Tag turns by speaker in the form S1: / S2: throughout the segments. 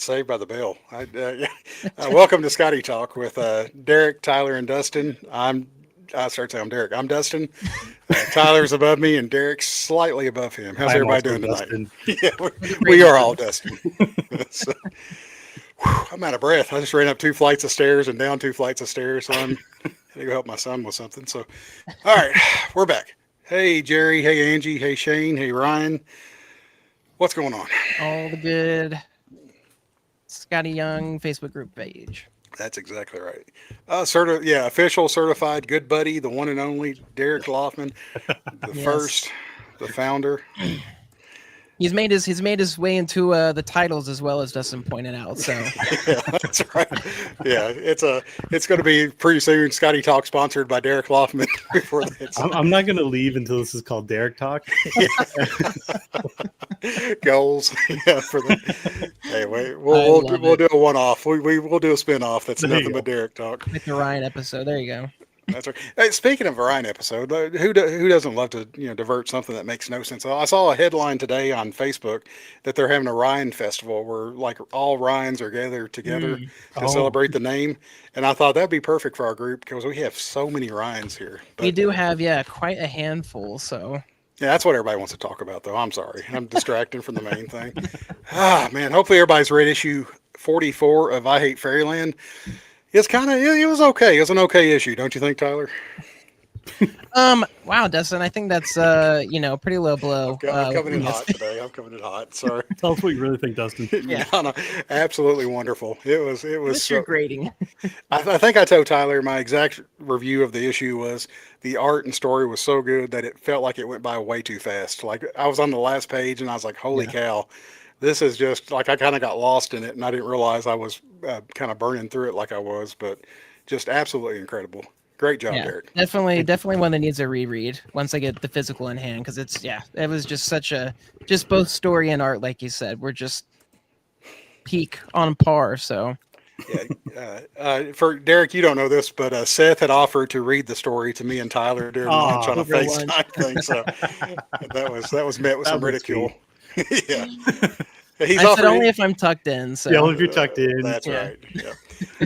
S1: Saved by the Bell. Welcome to Skottie Talk with Derek, Tyler, and Dustin. I start saying I'm Derek. I'm Dustin. Tyler's above me, and Derek's slightly above him. How's everybody doing tonight? Yeah, we are all Dustin. So, I'm out of breath. I just ran up 2 flights of stairs and down 2 flights of stairs, so I'm going to go help my son with something. So, all right, we're back. Hey, Jerry. Hey, Angie. Hey, Shane. Hey, Ryan. What's going on?
S2: All the good. Skottie Young Facebook group page.
S1: That's exactly right. Official certified good buddy, the one and only Derek Laufman, the founder.
S2: He's made his way into the titles as well, as Dustin pointed out. So
S1: yeah, that's right. Yeah, it's going to be pretty soon. Skottie Talk sponsored by Derek Laufman. Before
S3: I'm not going to leave until this is called Derek Talk.
S1: Goals. Yeah, for the anyway, we'll do a one-off. We'll do a spin-off that's nothing but Derek Talk.
S2: With the Ryan episode. There you go.
S1: That's right. Hey, speaking of a Ryan episode, who doesn't love to divert something that makes no sense? I saw a headline today on Facebook that they're having a Ryan festival where like all Ryans are gathered together to celebrate the name, and I thought that'd be perfect for our group because we have so many Ryans here. But,
S2: we do have quite a handful. So
S1: yeah, that's what everybody wants to talk about, though. I'm sorry, I'm distracting from the main thing. Man, hopefully everybody's read issue 44 of I Hate Fairyland. It was okay. It was an okay issue, don't you think, Tyler?
S2: Wow, Dustin, I think that's pretty low blow.
S1: I'm coming in hot today. I'm coming in hot. Sorry.
S3: Tell us what you really think, Dustin.
S2: Yeah,
S1: no, absolutely wonderful. It was.
S2: What's your grading?
S1: I think I told Tyler my exact review of the issue was the art and story was so good that it felt like it went by way too fast. Like I was on the last page and I was like, "Holy cow!" This is just like I kind of got lost in it, and I didn't realize I was kind of burning through it like I was, but just absolutely incredible. Great job, Derek.
S2: Definitely one that needs a reread once I get the physical in hand, because it was just just both story and art, like you said, were just peak on par. So
S1: for Derek, you don't know this, but Seth had offered to read the story to me and Tyler during lunch on a FaceTime thing, so that was met with some ridicule. Yeah.
S2: I said only if I'm tucked in. So.
S3: Yeah, if you're tucked in.
S1: That's right. Yeah.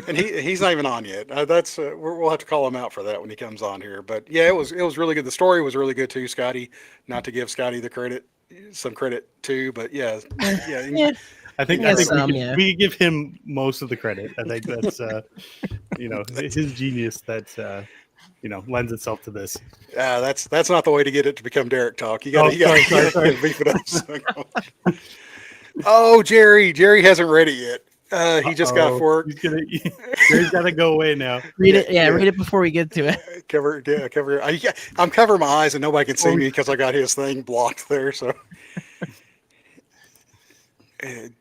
S1: And he's not even on yet. We'll have to call him out for that when he comes on here. But yeah, it was really good. The story was really good too, Skottie. Not to give Skottie some credit too, but yeah.
S3: I think we give him most of the credit. I think that's his genius that lends itself to this.
S1: That's not the way to get it to become Derek Talk. You got to beef it up. Oh, Jerry hasn't read it yet. He just got off work.
S3: Jerry's got to go away now.
S2: Read it. Yeah, read it before we get to it.
S1: Cover. I'm covering my eyes and nobody can see me because I got his thing blocked there. So.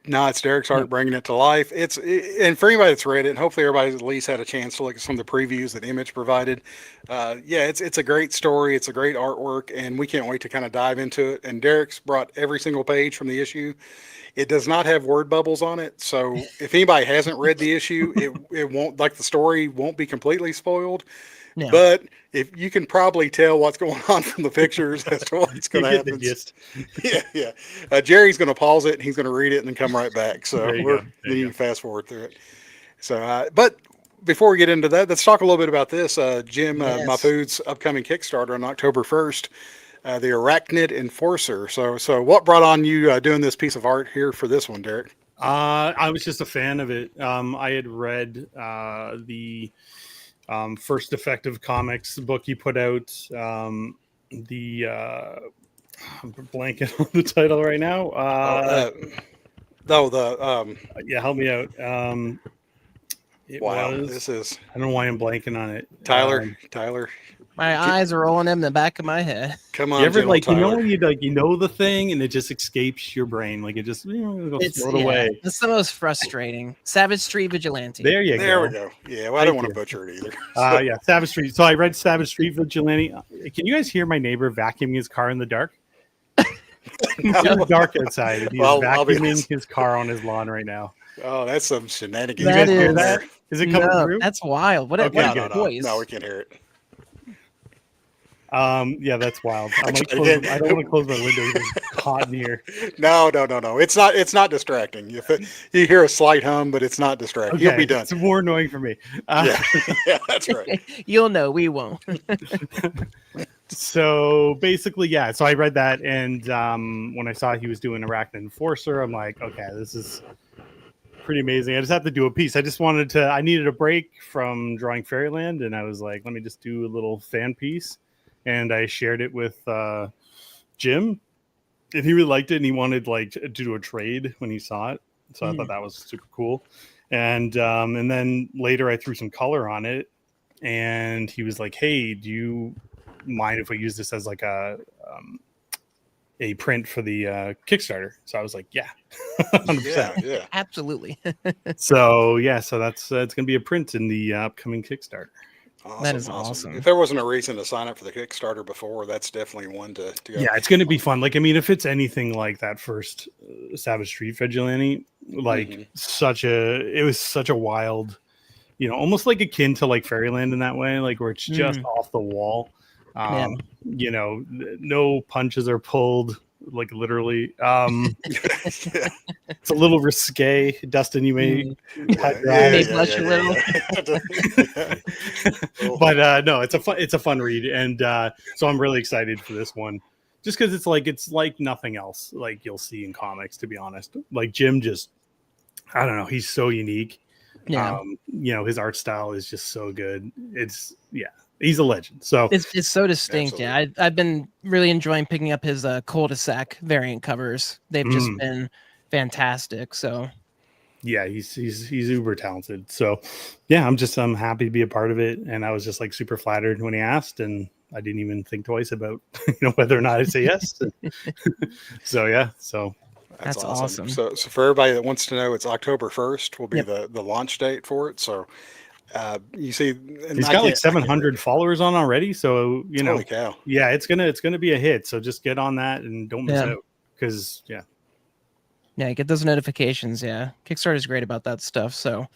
S1: No, it's Derek's art bringing it to life. And for anybody that's read it, and hopefully everybody's at least had a chance to look at some of the previews that Image provided. It's a great story. It's a great artwork, and we can't wait to kind of dive into it. And Derek's brought every single page from the issue. It does not have word bubbles on it, so if anybody hasn't read the issue, it won't, like, the story won't be completely spoiled. No. But if you can probably tell what's going on from the pictures as to what's going to happen. Yeah. Jerry's going to pause it and he's going to read it and then come right back. So you can fast forward through it. So, but before we get into that, let's talk a little bit about this. Jim, My Food's upcoming Kickstarter on October 1st, the Arachnid Enforcer. So what brought on you doing this piece of art here for this one, Derek?
S3: I was just a fan of it. I had read the First Defective Comics book you put out. I'm blanking on the title right now. Help me out. I don't know why I'm blanking on it.
S1: Tyler.
S2: My eyes are rolling in the back of my head.
S1: Come on,
S3: you ever when you know the thing and it just escapes your brain, like it just goes away.
S2: It's the most frustrating. Savage Street Vigilante.
S3: There we
S1: go. Yeah, well, I don't want to butcher it either.
S3: Savage Street. So I read Savage Street Vigilante. Can you guys hear my neighbor vacuuming his car in the dark? It's dark outside. And he's vacuuming his car on his lawn right now.
S1: Oh, that's some shenanigans.
S3: You guys hear that? Is it coming through?
S2: That's wild. What a voice.
S1: No, we can't hear it.
S3: That's wild. I don't want to close my window. hot in here.
S1: No. It's not distracting. You hear a slight hum, but it's not distracting.
S3: Okay,
S1: You'll be done.
S3: It's more annoying for me.
S1: Yeah, that's right.
S2: You'll know, we won't.
S3: So basically, yeah. So I read that, and when I saw he was doing Arachnid Enforcer, I'm like, okay, this is pretty amazing. I just have to do a piece. I needed a break from drawing Fairyland, and I was like, let me just do a little fan piece. And I shared it with Jim, and he really liked it, and he wanted to do a trade when he saw it. So I thought that was super cool. And then later I threw some color on it, and he was like, hey, do you mind if we use this as like a print for the Kickstarter? So I was like, yeah, 100%.
S1: Yeah.
S2: Absolutely.
S3: So that's it's gonna be a print in the upcoming Kickstarter.
S1: Awesome,
S2: That is awesome.
S1: If there wasn't a reason to sign up for the Kickstarter before, that's definitely one to go.
S3: Yeah, it's gonna be fun. If it's anything like that first Savage Street Vigilante, it was such a wild, almost like akin to like Fairyland in that way, where it's just off the wall. No punches are pulled, literally. It's a little risque. Dustin, you may
S2: blush a little.
S3: But no, it's a fun read, and so I'm really excited for this one, just because it's like nothing else you'll see in comics, to be honest. Jim, just, I don't know, he's so unique.
S2: Yeah.
S3: His art style is just so good. He's a legend. So
S2: it's so distinct.
S1: Absolutely.
S2: Yeah, I've been really enjoying picking up his cul-de-sac variant covers. They've just been fantastic. So
S3: yeah, he's uber talented. So yeah, I'm happy to be a part of it, and I was just super flattered when he asked, and I didn't even think twice about whether or not I'd say yes. So yeah,
S2: that's awesome.
S1: So for everybody that wants to know, it's October 1st will be the launch date for it. So you see,
S3: he's got 700 followers on already. So
S1: holy cow.
S3: Yeah, it's gonna be a hit. So just get on that and don't miss out, because
S2: get those notifications. Yeah, Kickstarter is great about that stuff. So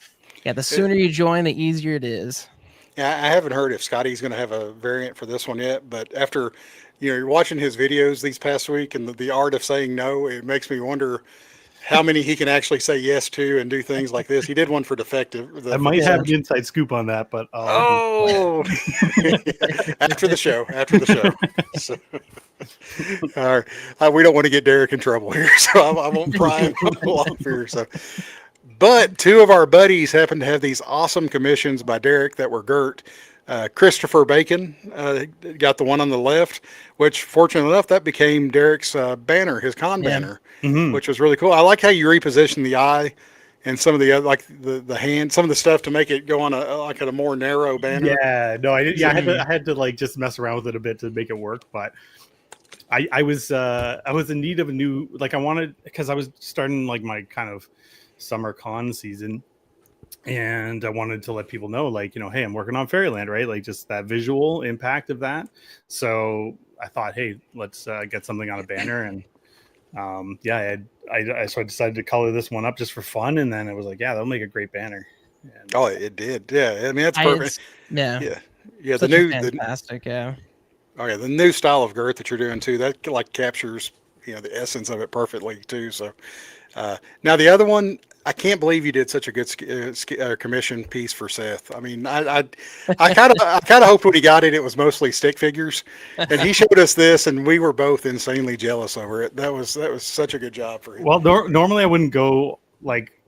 S2: yeah, the sooner you join, the easier it is.
S1: Yeah, I haven't heard if Skottie's going to have a variant for this one yet, but after you're watching his videos these past week and the art of saying no, it makes me wonder how many he can actually say yes to and do things like this. He did one for Defective.
S3: I might have the inside scoop on that, but
S1: after the show. So, all right. We don't want to get Derek in trouble here, so I won't pry him off here. So, but two of our buddies happen to have these awesome commissions by Derek that were Gert. Christopher Bacon got the one on the left, which fortunately enough, that became Derek's banner, his con banner, which was really cool. I like how you reposition the eye and some of the other, the hand, some of the stuff to make it go on a more narrow banner.
S3: Yeah, no, I did. Yeah, I had to just mess around with it a bit to make it work, but I was in need of a new, I wanted, because I was starting my kind of summer con season. And I wanted to let people know, hey, I'm working on Fairyland, right? Just that visual impact of that. So I thought, hey, let's get something on a banner. And so I decided to color this one up just for fun. And then it was that'll make a great banner. And,
S1: it did. Yeah. I mean, that's perfect.
S2: Yeah.
S1: Fantastic.
S2: Yeah.
S1: Oh yeah. The new style of Gert that you're doing too, that captures, the essence of it perfectly too. So now the other one, I can't believe you did such a good commission piece for Seth. I mean, I kind of hoped when he got it, it was mostly stick figures, and he showed us this, and we were both insanely jealous over it. That was such a good job for him.
S3: Well, normally I wouldn't go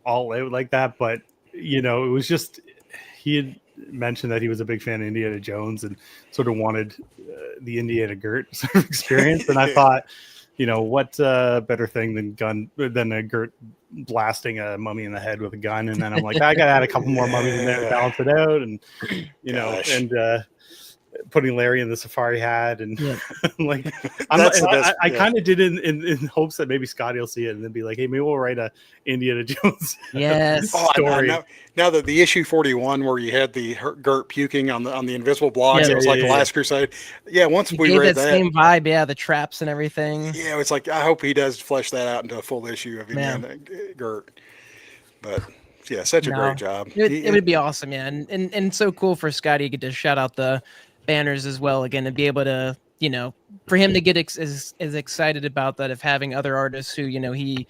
S3: all out like that, but it was just, he had mentioned that he was a big fan of Indiana Jones and sort of wanted the Indiana Gert sort of experience, and I thought, what better thing than a Gert blasting a mummy in the head with a gun, and then I'm I gotta add a couple more mummies in there to balance it out, and and putting Larry in the safari hat, and I kind of did it in hopes that maybe Skottie will see it and then be hey, maybe we'll write a Indiana Jones story.
S1: Now that the issue 41 where you had the Gert puking on the invisible blocks, it was the Last Crusade. Yeah, once we read that
S2: same vibe, the traps and everything.
S1: Yeah, it's I hope he does flesh that out into a full issue of Indiana Gert. But yeah, such a great job.
S2: It would be awesome, and so cool for Skottie to get to shout out the banners as well again, and be able to for him to get as excited about that, of having other artists who he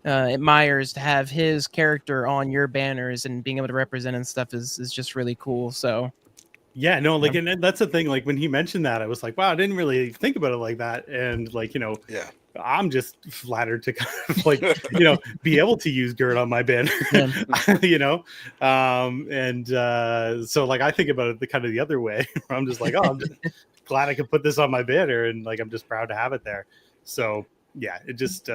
S2: admires, to have his character on your banners and being able to represent and stuff is just really cool. So
S3: yeah, no, like, and that's the thing. Like when he mentioned that, I was like, wow, I didn't really think about it like that. And like,
S1: yeah.
S3: I'm just flattered to kind of like, be able to use Gert on my banner, so like I think about it the kind of the other way. I'm just like, oh, I'm just glad I could put this on my banner, and like I'm just proud to have it there. So yeah, it just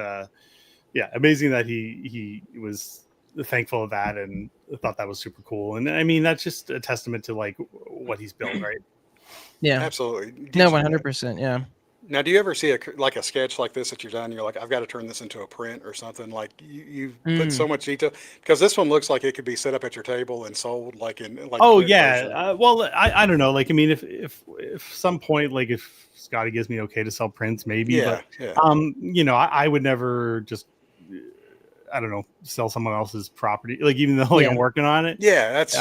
S3: amazing that he was thankful of that and thought that was super cool. And I mean, that's just a testament to like what he's built, right?
S2: Yeah,
S1: Absolutely.
S2: No, 100%. Yeah.
S1: Now, do you ever see a sketch like this that you've done? You're like, I've got to turn this into a print or something. Like you've put so much detail, because this one looks like it could be set up at your table and sold like in like.
S3: Oh
S1: print version.
S3: yeah. Well, I don't know. Like, I mean, if some point, like if Skottie gives me okay to sell prints, maybe.
S1: Yeah,
S3: but
S1: yeah.
S3: I would never just, I don't know, sell someone else's property. Like even though like I'm working on it.
S1: Yeah, that's.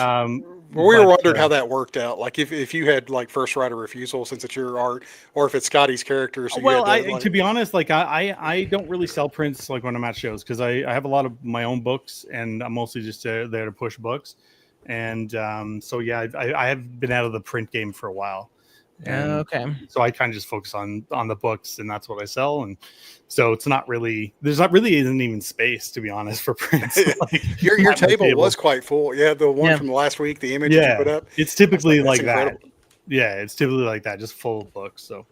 S1: We were wondering how that worked out. Like if you had like first right of refusal since it's your art, or if it's Scottie's character. So
S3: well, to be honest, like I don't really sell prints like when I'm at shows, because I have a lot of my own books and I'm mostly just there to push books. And so yeah, I have been out of the print game for a while. And
S2: okay.
S3: So I kind of just focus on the books, and that's what I sell. And so it's not really, isn't even space, to be honest, for prints. Like,
S1: your table was quite full. Yeah, the one from last week, the image that you put up.
S3: It's typically like that.
S1: Incredible.
S3: Yeah, it's typically like that, just full of books. So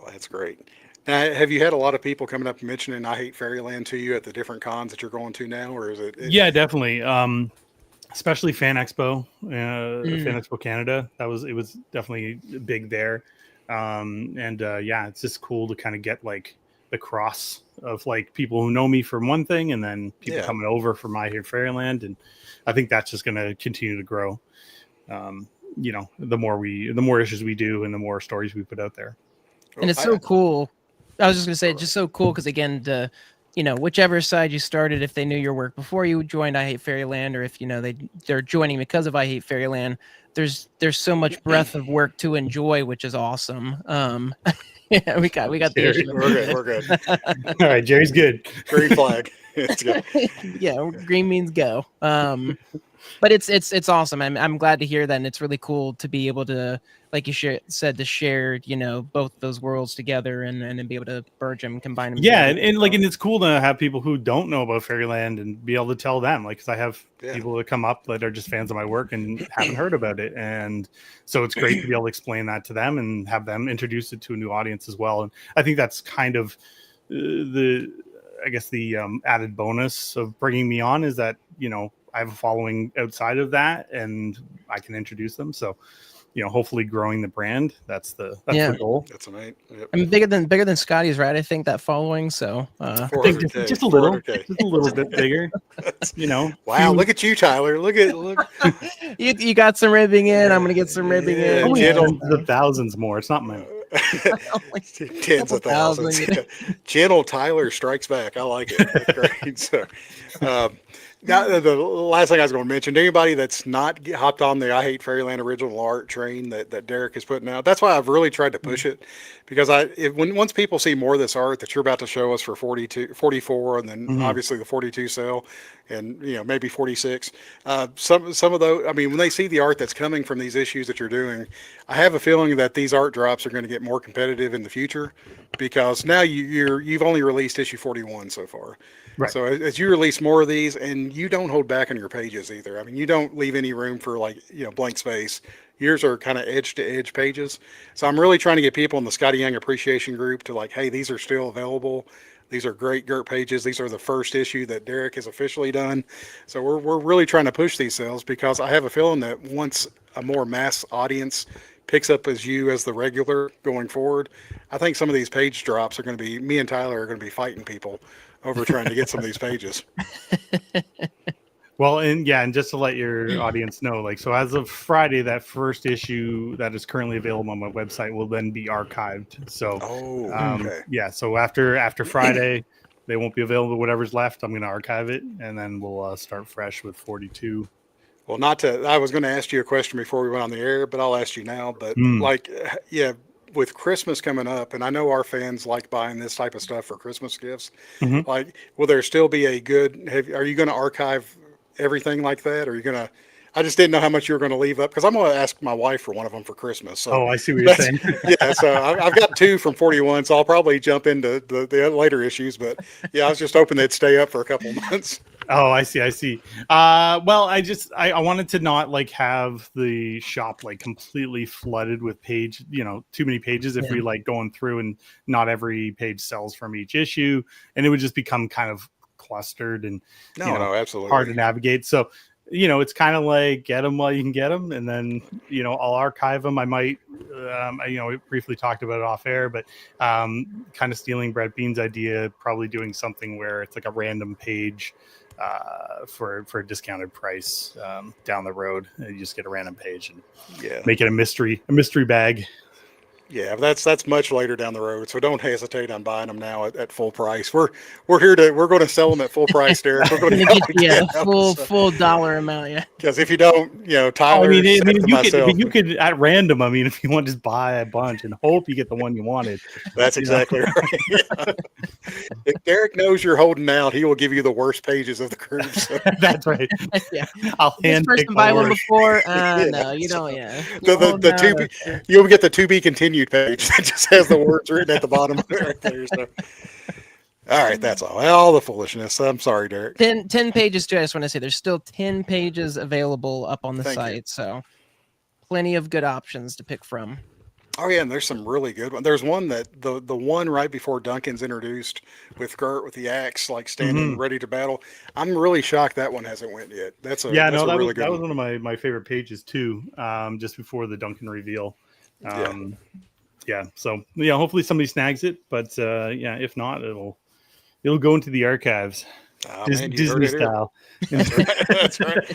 S1: that's great. Now, have you had a lot of people coming up mentioning I Hate Fairyland to you at the different cons that you're going to now, or is it?
S3: Yeah, definitely. Especially Fan Expo, Fan Expo Canada. It was definitely big there. Yeah, it's just cool to kind of get like the cross of like people who know me from one thing, and then people coming over from I Hate Fairyland, and I think that's just going to continue to grow. The more issues we do, and the more stories we put out there.
S2: And it's so cool. I was just gonna say, it's just so cool because again, whichever side you started, if they knew your work before you joined I Hate Fairyland, or if they're joining because of I Hate Fairyland, there's so much breadth of work to enjoy, which is awesome. Yeah, we got the issue.
S1: We're good.
S3: All right, Jerry's good.
S1: Green flag. Let's go.
S2: Yeah, green means go. But it's awesome. I'm glad to hear that, and it's really cool to be able to, like you said, to share both those worlds together and be able to merge them, combine them.
S3: Yeah, and it's cool to have people who don't know about Fairyland and be able to tell them. Like, because I have people that come up that are just fans of my work and haven't heard about it, and so it's great to be able to explain that to them and have them introduce it to a new audience as well. And I think that's kind of the added bonus of bringing me on, is that I have a following outside of that, and I can introduce them. So, hopefully growing the brand. That's the goal.
S1: That's amazing. Yep.
S2: I mean, bigger than Skottie's, right? I think that following. So
S3: I think just a little bit bigger.
S1: Wow! Look at you, Tyler. Look.
S2: You got some ribbing in. I'm gonna get some ribbing in.
S3: The thousands more. It's not my
S1: tens of thousands. Gentle Tyler strikes back. I like it. That's great. So. Now, the last thing I was going to mention, anybody that's not hopped on the I Hate Fairyland original art train that Derek is putting out, that's why I've really tried to push it, because once people see more of this art that you're about to show us for 44, and then obviously the 42 sale, and maybe 46, some of those, I mean, when they see the art that's coming from these issues that you're doing, I have a feeling that these art drops are going to get more competitive in the future, because now you've only released issue 41 so far.
S3: Right.
S1: So as you release more of these, and you don't hold back on your pages either. I mean, you don't leave any room for blank space. Yours are kind of edge to edge pages. So I'm really trying to get people in the Skottie Young Appreciation group to hey, these are still available. These are great Gert pages. These are the first issue that Derek has officially done. So we're really trying to push these sales, because I have a feeling that once a more mass audience picks up as the regular going forward, I think some of these page drops are going to be, me and Tyler are going to be fighting people over trying to get some of these pages.
S3: Well, and just to let your audience know, so as of Friday, that first issue that is currently available on my website will then be archived. So, okay. So after Friday, they won't be available. Whatever's left, I'm going to archive it, and then we'll start fresh with 42. Well,
S1: I was going to ask you a question before we went on the air, but I'll ask you now. But with Christmas coming up, and I know our fans like buying this type of stuff for Christmas gifts.
S3: Mhm.
S1: Like, will there still be a good? Are you going to archive everything like that? Or are you going to? I just didn't know how much you were going to leave up because I'm going to ask my wife for one of them for Christmas. So
S3: Oh, I see what you're
S1: that's
S3: saying.
S1: yeah. So I've got two from 41, so I'll probably jump into the later issues. But yeah, I was just hoping they'd stay up for a couple months.
S3: Oh, I see. I see. Well, I wanted to not like have the shop like completely flooded with too many pages if
S2: Yeah.
S3: we like going through and not every page sells from each issue, and it would just become kind of clustered and
S1: No, absolutely.
S3: hard to navigate. So, it's kind of like get them while you can get them, and then I'll archive them. I might, we briefly talked about it off air, but kind of stealing Brett Bean's idea, probably doing something where it's like a random page for a discounted price down the road. You just get a random page and
S1: Yeah.
S3: make it a mystery bag.
S1: Yeah, that's much later down the road, so don't hesitate on buying them now at full price. We're going to sell them at full price, Derek. We're going
S2: Gonna
S1: to
S2: get you a full dollar amount. Yeah.
S1: because if you don't, Tyler, Seth, and myself,
S3: you could at random. I mean, if you want, just buy a bunch and hope you get the one you wanted.
S1: that's exactly right. Yeah. If Derek knows you're holding out, he will give you the worst pages of the group. So.
S3: That's right.
S2: Yeah.
S3: I'll
S2: This
S3: hand
S2: person
S3: pick
S2: buy
S3: my
S2: one
S3: worst.
S2: before.
S1: Yeah.
S2: No, you don't. Yeah.
S1: The to be, you'll get the to be continued page that just has the words written at the bottom right there. So. All right, that's all the foolishness. I'm sorry, Derek.
S2: 10 pages too. I just want to say there's still 10 pages available up on the
S1: Thank you.
S2: site, so plenty of good options to pick from.
S1: Oh yeah, and there's some really good ones. There's one that the one right before Duncan's introduced with Gert with the axe, like standing ready to battle. I'm really shocked that one hasn't went yet. That's a
S3: Yeah,
S1: that's
S3: no,
S1: a
S3: that
S1: really
S3: was
S1: good
S3: one
S1: one.
S3: of my favorite pages too. Just before the Duncan reveal. Yeah. So hopefully somebody snags it, but if not, it'll go into the archives.
S1: Oh, man, you heard
S3: Disney
S1: it here.
S3: style.
S1: That's right. That's right.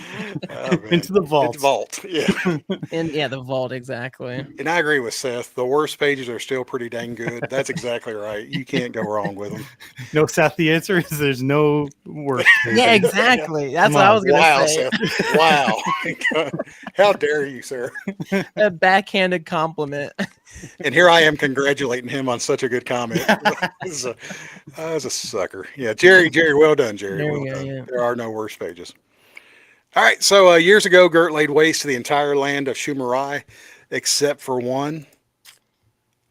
S1: Oh, man.
S3: Into the vault.
S1: It's vault. Yeah.
S2: And yeah, the vault, exactly.
S1: And I agree with Seth. The worst pages are still pretty dang good. That's exactly right. You can't go wrong with them.
S3: No, Seth, the answer is there's no worse.
S2: Yeah, exactly. That's
S3: Come
S2: what I
S3: on.
S2: was gonna
S1: Wow,
S2: say.
S1: Seth. Wow. How dare you, sir?
S2: A backhanded compliment.
S1: And here I am congratulating him on such a good comment. As a sucker. Yeah, Jerry, well done, Jerry.
S2: There
S1: Well
S2: we go,
S1: done.
S2: yeah.
S1: There are no worse pages. All right, so years ago, Gert laid waste to the entire land of Shumarai, except for one,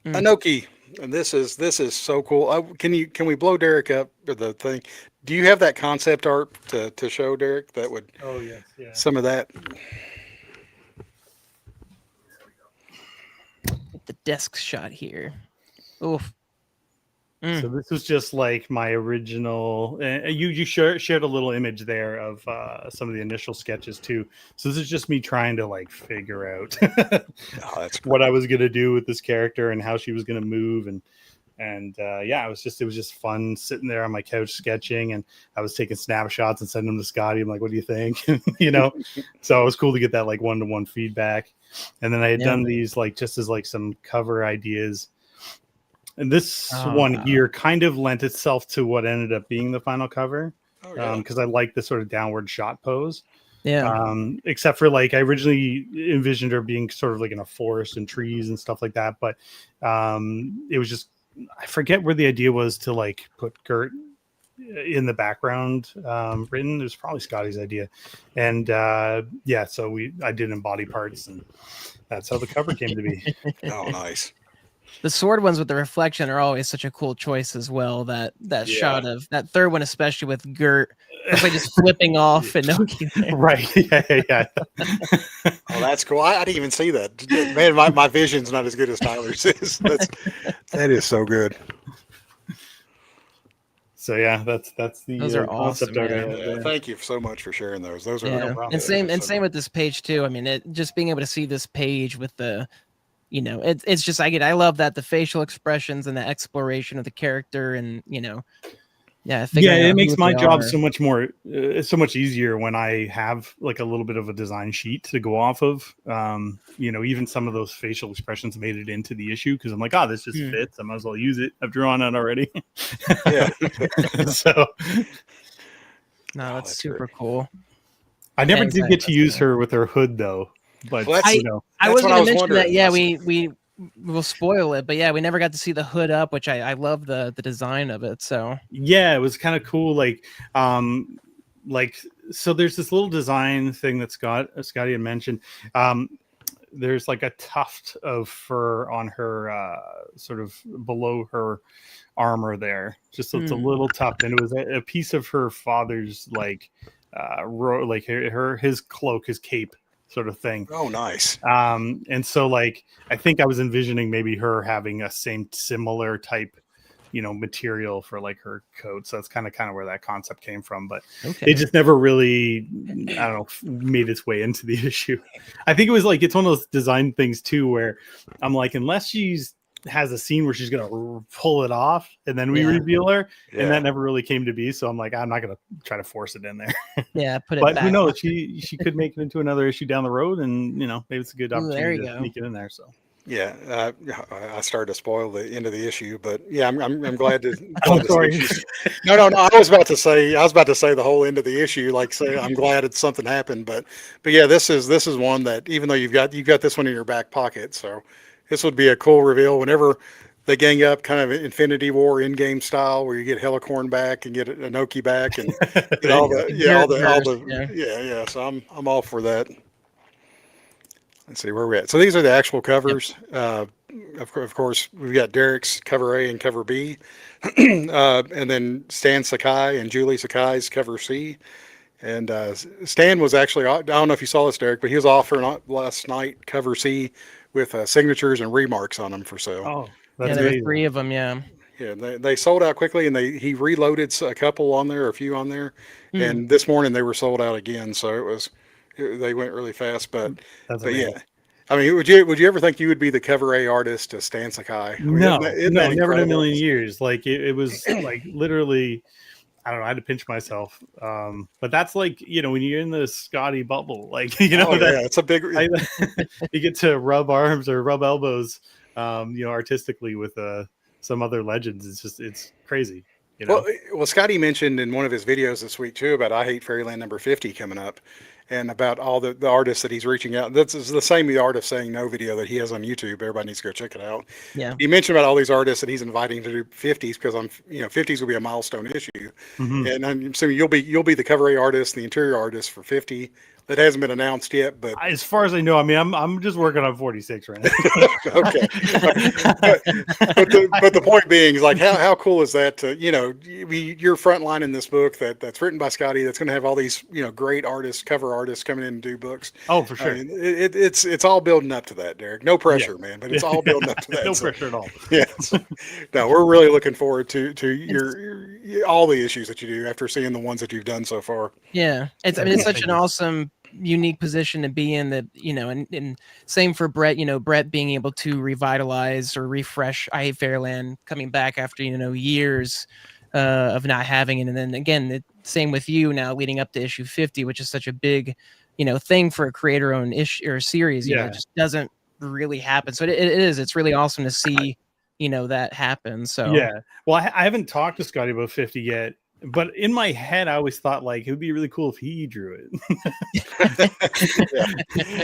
S1: Enoki. And this is so cool. Can we blow Derek up or the thing? Do you have that concept art to show Derek? That would
S3: Oh yes, yeah.
S1: some of that.
S2: The desk shot here. Oof.
S3: So this was just like my original. You shared a little image there of some of the initial sketches too. So this is just me trying to like figure out
S1: Oh, that's
S3: what I was gonna do with this character and how she was gonna move and it was just fun sitting there on my couch sketching, and I was taking snapshots and sending them to Skottie. I'm like, what do you think? So it was cool to get that like one-to-one feedback. And then I had done these like just as like some cover ideas. And this one here kind of lent itself to what ended up being the final cover.
S1: Oh, yeah.
S3: Because I like the sort of downward shot pose.
S2: Yeah.
S3: Except for like I originally envisioned her being sort of like in a forest and trees and stuff like that. But it was just, I forget where the idea was to like put Gert in the background written. It was probably Skottie's idea. And so I did in body parts, and that's how the cover came to be.
S1: Oh, nice.
S2: The sword ones with the reflection are always such a cool choice as well. That shot of that third one, especially with Gert, it's like just flipping off Enoki there.
S3: Right. Yeah.
S1: Oh, that's cool. I didn't even see that. Man, my vision's not as good as Tyler's is. That is so good.
S3: So yeah, that's the
S2: Those are
S3: concept
S2: awesome,
S3: art.
S2: man.
S3: I have there.
S1: Thank you so much for sharing those. Those are no
S2: Yeah.
S1: problem.
S2: And same with this page too. I mean, just being able to see this page with the, it's just I love that the facial expressions and the exploration of the character, and
S3: It makes my job so much easier when I have like a little bit of a design sheet to go off of. Even some of those facial expressions made it into the issue because I'm like, this just fits. I might as well use it. I've drawn it already.
S1: Yeah.
S3: So
S2: no, that's super cool.
S3: I never
S2: Yeah,
S3: did get to use her with her hood though. But
S1: Well,
S2: I
S1: That's
S2: was
S1: what
S2: going
S1: I
S2: to
S1: was
S2: mention
S1: wondering.
S2: that. Yeah, we we'll spoil it, but yeah, we never got to see the hood up, which I love the design of it. So
S3: Yeah, it was kind of cool. Like so there's this little design thing that Skottie had mentioned. There's like a tuft of fur on her, sort of below her armor there. Just it's a little tuft, and it was a piece of her father's like his cloak, his cape sort of thing.
S1: Oh, nice.
S3: And so like I think I was envisioning maybe her having a similar type, material for like her coat. So that's kind of where that concept came from, but it just never really, I don't know, made its way into the issue. I think it was like, it's one of those design things too, where I'm like, unless has a scene where she's gonna pull it off and then we reveal her, and that never really came to be. So I'm like, I'm not gonna try to force it in there.
S2: Put it
S3: but
S2: back.
S3: Who knows, she could make it into another issue down the road, and maybe it's a good opportunity to sneak it in there. So
S1: yeah, I started to spoil the end of the issue, but yeah, I'm glad to.
S3: I'm sorry.
S1: No. I was about to say the whole end of the issue. Like, say, I'm glad something happened, but yeah, this is one that, even though you've got this one in your back pocket, so this would be a cool reveal whenever they gang up, kind of Infinity War in-game style, where you get Helicorn back and get Enoki back, and get all the. So I'm all for that. Let's see where we're at. So these are the actual covers. Of course, we've got Derek's cover A and cover B, and then Stan Sakai and Julie Sakai's cover C. And Stan was actually, I don't know if you saw this, Derek, but he was offering last night cover C with signatures and remarks on them for sale.
S3: Oh, that's
S2: there were 3 of them. Yeah.
S1: Yeah, they sold out quickly, and he reloaded a couple on there, a few on there, and this morning they were sold out again. So they went really fast, but yeah, I mean, would you ever think you would be the cover A artist to Stan Sakai?
S3: No, never in a million years. Like it was like literally, I don't know, I had to pinch myself. But that's like, when you're in the Skottie bubble, like,
S1: it's a big,
S3: you get to rub arms or rub elbows, artistically with some other legends. It's crazy.
S1: Well, Skottie mentioned in one of his videos this week too about I Hate Fairyland number 50 coming up, and about all the artists that he's reaching out. That's the same the Art of Saying No video that he has on YouTube. Everybody needs to go check it out.
S2: Yeah.
S1: He mentioned about all these artists that he's inviting to do 50s, because 50s will be a milestone issue, and I'm assuming you'll be the cover A artist, the interior artist for 50. That hasn't been announced yet, but
S3: as far as I know, I mean, I'm just working on 46 right now.
S1: Okay, but the point being is, like, how cool is that to, you're frontlining this book that's written by Skottie, that's going to have all these great artists, cover artists coming in and do books.
S3: Oh, for sure.
S1: I mean, it's all building up to that, Derek. No pressure, man, but it's all building up to that.
S3: No pressure at all.
S1: Yes. No, we're really looking forward to your all the issues that you do after seeing the ones that you've done so far.
S2: Yeah, it's such an awesome, unique position to be in, that and same for Brett. Brett being able to revitalize or refresh I Hate Fairyland, coming back after years of not having it, and then again the same with you now leading up to issue 50, which is such a big thing for a creator-owned issue or series. It just doesn't really happen. So it's really awesome to see that happen. So
S3: yeah, well, I haven't talked to Skottie about 50 yet. But in my head, I always thought, like, it would be really cool if he drew it.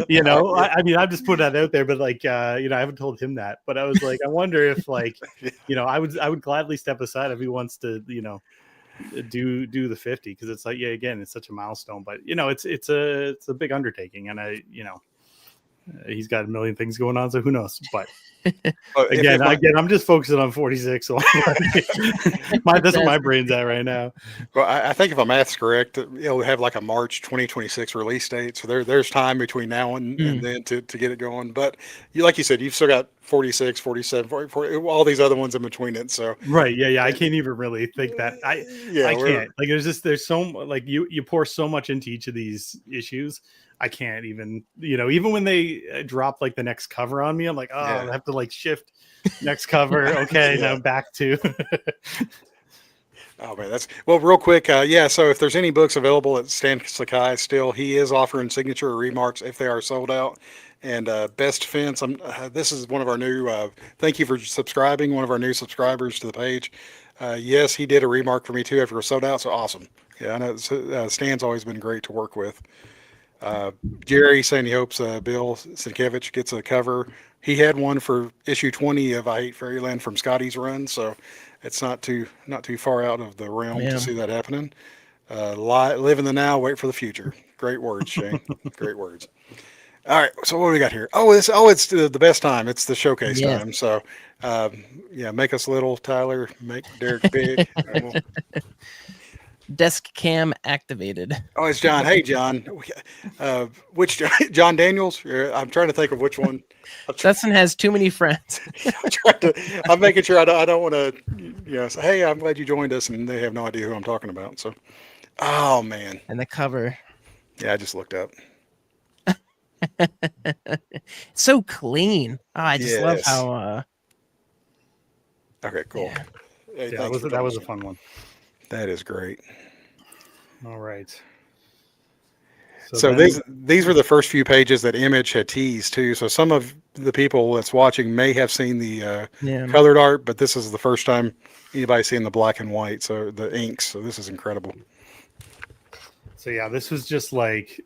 S3: I mean, I'm just putting that out there, but like, I haven't told him that. But I was like, I wonder if, like, I would gladly step aside if he wants to, do the 50, because it's like, again, it's such a milestone. But it's a big undertaking, and he's got a million things going on, so who knows? But again, I'm just focusing on 46. So that's where my brain's at right now.
S1: Well, I think if my math's correct, it'll have like a March 2026 release date. So there's time between now and then to get it going. But like you said, you've still got 46, 47, 40, all these other ones in between it. So
S3: right, yeah. I can't even really think that. I can't. Like, there's so, like, you pour so much into each of these issues. I can't even, even when they drop like the next cover on me, I'm like, I have to like shift next cover. Okay, now back to.
S1: Oh man, real quick. So if there's any books available at Stan Sakai still, he is offering signature or remarks if they are sold out. And Best Defense, this is one of our new, thank you for subscribing, one of our new subscribers to the page. Yes, he did a remark for me too after it was sold out, so awesome. Yeah, I know Stan's always been great to work with. Jerry saying he hopes Bill Sienkiewicz gets a cover. He had one for issue 20 of I Hate Fairyland from Skottie's run, so it's not too far out of the realm
S2: Yeah.
S1: to see that happening. Live in the now, wait for the future. Great words, Shane. Great words. All right, so what do we got here? It's the best time. It's the showcase
S2: Yes.
S1: time. So, yeah, make us little, Tyler. Make Derek big.
S2: Desk cam activated.
S1: Oh, it's John. Hey, John. Which John Daniels? I'm trying to think of which one.
S2: Dustin has too many friends.
S1: I'm making sure I don't want to, say, hey, I'm glad you joined us, and they have no idea who I'm talking about. So, oh man.
S2: And the cover.
S1: Yeah, I just looked up.
S2: So clean. Oh, I just love
S1: Yes.
S2: how.
S1: Okay, cool.
S2: Yeah.
S1: Hey,
S3: Yeah,
S1: thanks for
S3: that was a
S1: coming.
S3: fun one.
S1: That is great.
S3: All right.
S1: So
S3: then-
S1: these were the first few pages that Image had teased too. So some of the people that's watching may have seen the
S2: Yeah.
S1: colored art, but this is the first time anybody's seen the black and white. So the inks. So this is incredible.
S3: So yeah, this was just like,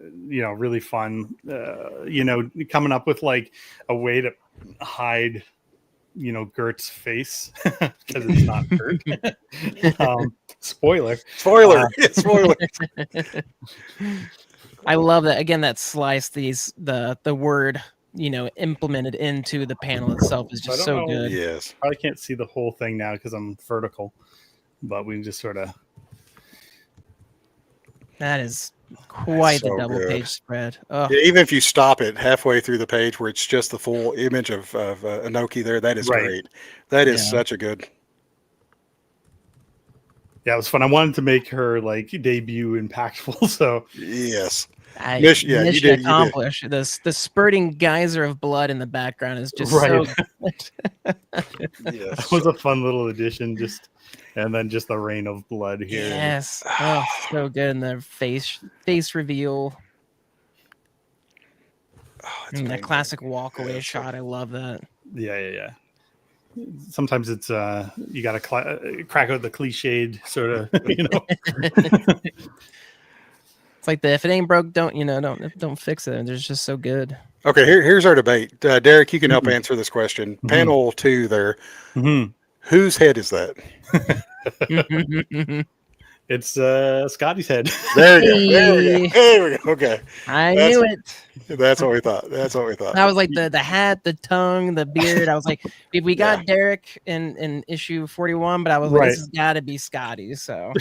S3: really fun. Coming up with like a way to hide, Gert's face because it's not Gert. Spoiler.
S1: Spoiler. Spoiler.
S2: I love that. Again, that slice, the word, implemented into the panel itself is
S3: I
S2: just
S3: don't
S2: so
S3: know.
S2: good.
S1: Yes.
S3: Probably can't see the whole thing now because I'm vertical, but we can just sort of.
S2: That is quite the
S1: so
S2: double
S1: good.
S2: page spread. Oh,
S1: Yeah, even if you stop it halfway through the page where it's just the full image of Enoki there, that is
S3: Right.
S1: great. That is
S2: Yeah.
S1: such a good.
S3: Yeah, it was fun. I wanted to make her like debut impactful, so
S1: Yes.
S2: mission
S1: you did.
S2: accomplished. The spurting geyser of blood in the background is just
S3: Right.
S2: so
S1: Yes.
S3: that was a fun little addition. And then just the rain of blood here.
S2: yes. Oh, so good. And the face reveal.
S1: Oh, it's
S2: And that
S1: painful.
S2: classic walk away
S1: Yeah,
S2: shot. I love that.
S3: Yeah. Sometimes it's you got to crack out the cliched sort of,
S2: It's like if it ain't broke, don't fix it. They're just so good.
S1: Okay, here's our debate. Derek, you can help
S3: Mhm.
S1: answer this question.
S3: Mhm.
S1: Panel 2 there.
S3: Mhm.
S1: Whose head is that?
S3: It's Skottie's head.
S1: There we go. There we go. Okay.
S2: I
S1: That's-
S2: knew it.
S1: That's what we thought.
S2: I was like the hat, the tongue, the beard. I was like, we got Derek in issue 41, but I was like,
S3: Right.
S2: this has got to be Skottie. So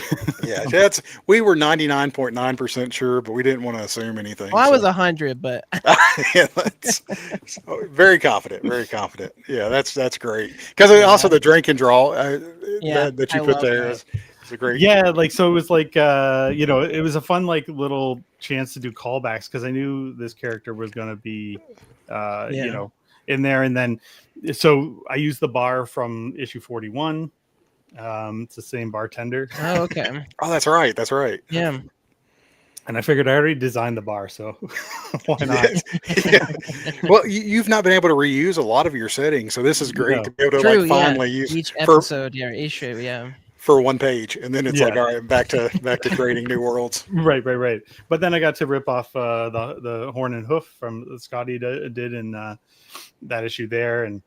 S1: Yeah, we were 99.9% sure, but we didn't want to assume anything.
S2: I was
S1: so.
S2: 100, but
S1: Yeah, very confident. Very confident. Yeah, that's great. Because also the drink and draw
S2: Yeah,
S1: that you
S2: I
S1: put
S2: love
S1: there
S2: that.
S1: is a great.
S3: Yeah, like so it was like it was a fun like little chance to do callbacks because I knew this character was going to be in there, and then so I used the bar from issue 41. It's the same bartender.
S2: oh, okay.
S1: Oh, that's right. That's right.
S2: Yeah.
S3: And I figured I already designed the bar, so why not?
S1: Yeah. Well, you've not been able to reuse a lot of your settings, so this is great
S3: No.
S1: to be able to
S2: True,
S1: like finally use
S2: each
S1: for
S2: episode, issue, yeah.
S1: for one page, and then it's like,
S3: Yeah.
S1: all right, back to creating new worlds.
S3: Right. But then I got to rip off the horn and hoof from Skottie did in that issue there, and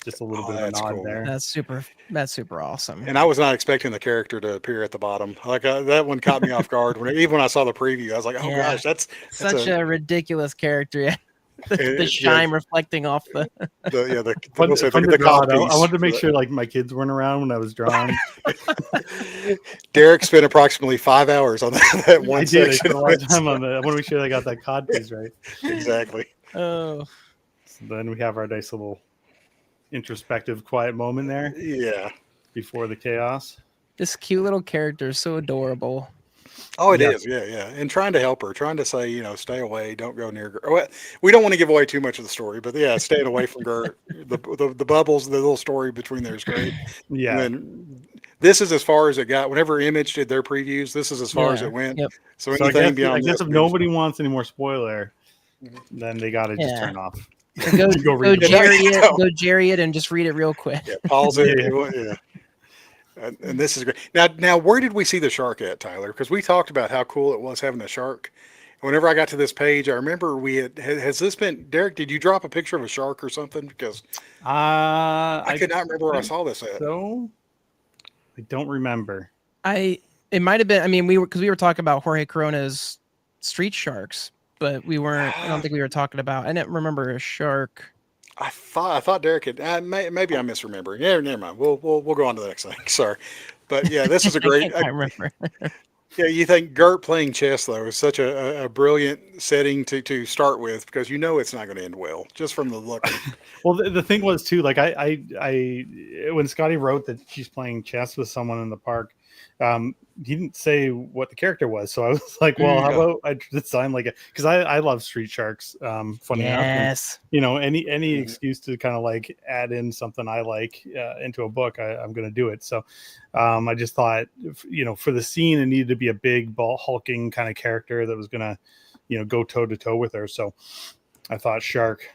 S3: just a little bit of a
S1: that's
S3: nod
S1: cool.
S3: there.
S2: That's super awesome.
S1: And I was not expecting the character to appear at the bottom. Like that one caught me off guard. Even when I saw the preview, I was like, "Oh
S2: Yeah.
S1: gosh, that's
S2: Such a ridiculous character. Yeah. The
S1: yeah.
S2: shine reflecting off the
S3: Fun to draw it out. I wanted to make
S1: codpiece.
S3: sure like my kids weren't around when I was drawing.
S1: Derek spent approximately 5 hours on that one
S3: I did. I
S1: section.
S3: spent a lot of time on that. I want to make sure I got that cod piece right.
S1: Exactly.
S2: oh
S3: So then we have our nice little introspective, quiet moment there
S1: Yeah.
S3: before the chaos.
S2: this cute little character is so adorable.
S1: Oh, it
S3: Yeah.
S1: is. Yeah, yeah. And trying to help her, trying to say, stay away, don't go near Gert. Well, we don't want to give away too much of the story, but yeah, staying away from Gert. The bubbles, the little story between there is great.
S3: Yeah.
S1: And then this is as far as it got. Whenever Image did their previews, this is as far as
S2: Yeah.
S1: it went.
S2: Yep.
S1: So
S3: So I
S1: anything
S3: guess,
S1: beyond
S3: if
S1: this,
S3: nobody wants any more spoiler,
S1: Mhm.
S3: then they got to just
S2: Yeah.
S3: turn off.
S2: Go,
S3: Go
S2: go,
S3: read it.
S2: Jerry
S1: Yeah.
S2: it, go Jerry it, and just read it real quick.
S1: yeah, pause it.
S3: Yeah.
S1: Yeah. And this is great. Now, where did we see the shark at, Tyler? Because we talked about how cool it was having the shark, Whenever I got to this page, I remember has this been, Derek, did you drop a picture of a shark or something? Because I could not remember where I saw this at.
S3: So I don't remember.
S2: It might have been. I mean, we were talking about Jorge Corona's Street Sharks, but we weren't. I don't think we were talking about. I didn't remember a shark.
S1: I thought Derek had. Maybe I'm misremembering. Yeah, never mind. We'll go on to the next thing. Sorry, but yeah, this is a great.
S2: I remember.
S1: Yeah, you think Gert playing chess though is such a brilliant setting to start with, because you know it's not going to end well just from the look.
S3: Well, the thing was too, like I when Skottie wrote that she's playing chess with someone in the park, he didn't say what the character was, so I was like, well, how about I design like a, because I love Street Sharks, funny enough, and, you know, any excuse to kind of like add in something I like into a book, I'm going to do it. So I just thought, you know, for the scene, it needed to be a big hulking kind of character that was going to, you know, go toe to toe with her. So I thought shark.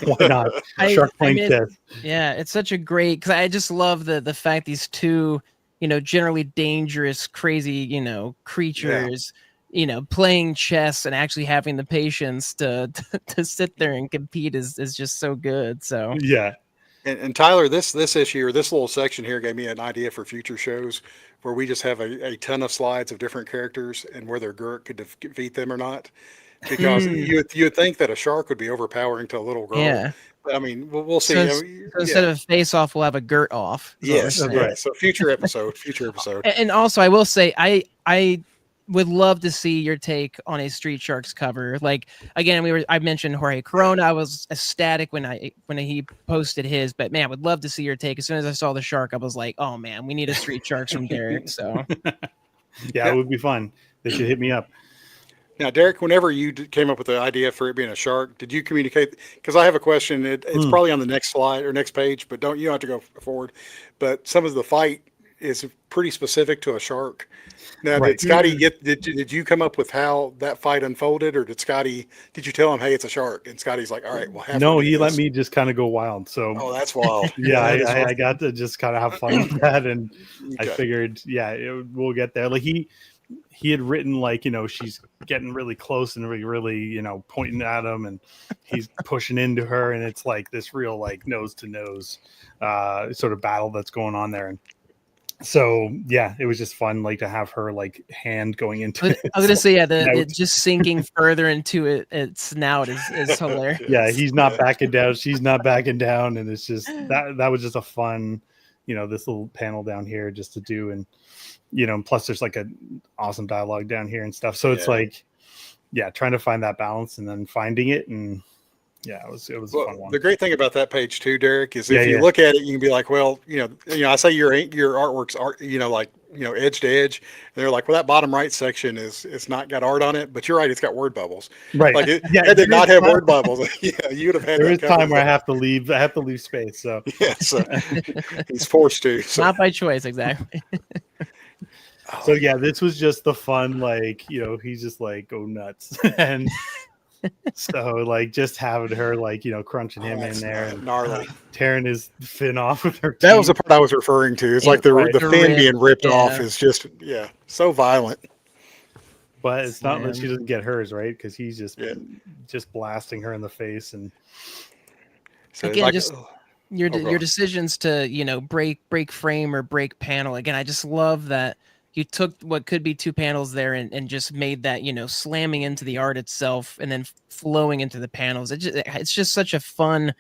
S3: Why not? Shark playing chess.
S2: Yeah, it's such a great, because I just love the fact these two, you know, generally dangerous, crazy, you know, creatures, you know, playing chess and actually having the patience to sit there and compete is just so good. So
S3: yeah.
S1: And Tyler, this issue or this little section here gave me an idea for future shows where we just have a ton of slides of different characters and whether Gert could defeat them or not. Because you would think that a shark would be overpowering to a little girl.
S2: Yeah.
S1: I mean, we'll see.
S2: So instead of a face off, we'll have a Gert off.
S1: Yes, right. So future episode.
S2: And also, I will say, I would love to see your take on a Street Sharks cover. Like, again, I mentioned Jorge Corona. I was ecstatic when he posted his, but man, I would love to see your take. As soon as I saw the shark, I was like, oh man, we need a Street Sharks from Derek. So
S3: yeah, it would be fun. They should hit me up.
S1: Now, Derek, whenever you came up with the idea for it being a shark, did you communicate? Because I have a question. It's probably on the next slide or next page, but you don't have to go forward. But some of the fight is pretty specific to a shark. Now,
S3: right.
S1: Did Skottie did you come up with how that fight unfolded, or did you tell him, hey, it's a shark? And Skottie's like, all right, well,
S3: no, he let me just kind of go wild. So,
S1: oh, that's wild.
S3: Yeah, I got to just kind of have fun with that. And I figured, we'll get there. Like he had written, like, you know, she's getting really close and really, you know, pointing at him and he's pushing into her. And it's like this real, like, nose to nose sort of battle that's going on there. And so, yeah, it was just fun, like, to have her, like, hand going into it.
S2: I was going to say, it just sinking further into its snout is hilarious.
S3: Yeah, he's not backing down. She's not backing down. And it's just, that was just a fun, you know, this little panel down here just to do. And, you know, plus there's like an awesome dialogue down here and stuff. So it's like, trying to find that balance and then finding it. And it was a fun one.
S1: The great thing about that page too, Derek, is if you look at it, you can be like, well, you know, I say your artwork's art, you know, like, you know, edge to edge. And they're like, well, that bottom right section it's not got art on it, but you're right, it's got word bubbles.
S3: Right.
S1: Like it did not have word bubbles. Yeah, you would have had.
S3: There is time where I have to leave space. So
S1: so he's forced to. So.
S2: Not by choice, exactly.
S3: So yeah, this was just the fun, like, you know, he's just like go nuts. And so like just having her, like, you know, crunching him in there and
S1: gnarly,
S3: tearing his fin off with her teeth.
S1: That was the part I was referring to. It's like the fin being ripped off is just so violent.
S3: But it's not that she doesn't get hers, right? Because he's just blasting her in the face. And
S2: so again, just your decisions to, you know, break frame or break panel. Again, I just love that you took what could be two panels there and just made that, you know, slamming into the art itself and then flowing into the panels. It's just such a fun,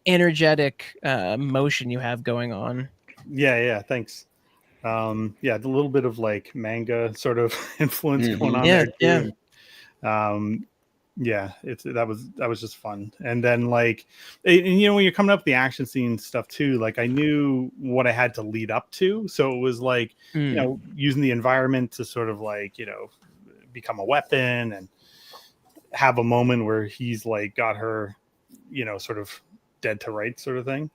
S2: energetic motion you have going on.
S3: Yeah, thanks. The little bit of like manga sort of influence going on there too. That was just fun. And then like, and you know, when you're coming up with the action scene stuff too, like I knew what I had to lead up to. So it was like, you know, using the environment to sort of like, you know, become a weapon and have a moment where he's like got her, you know, sort of dead to rights sort of thing.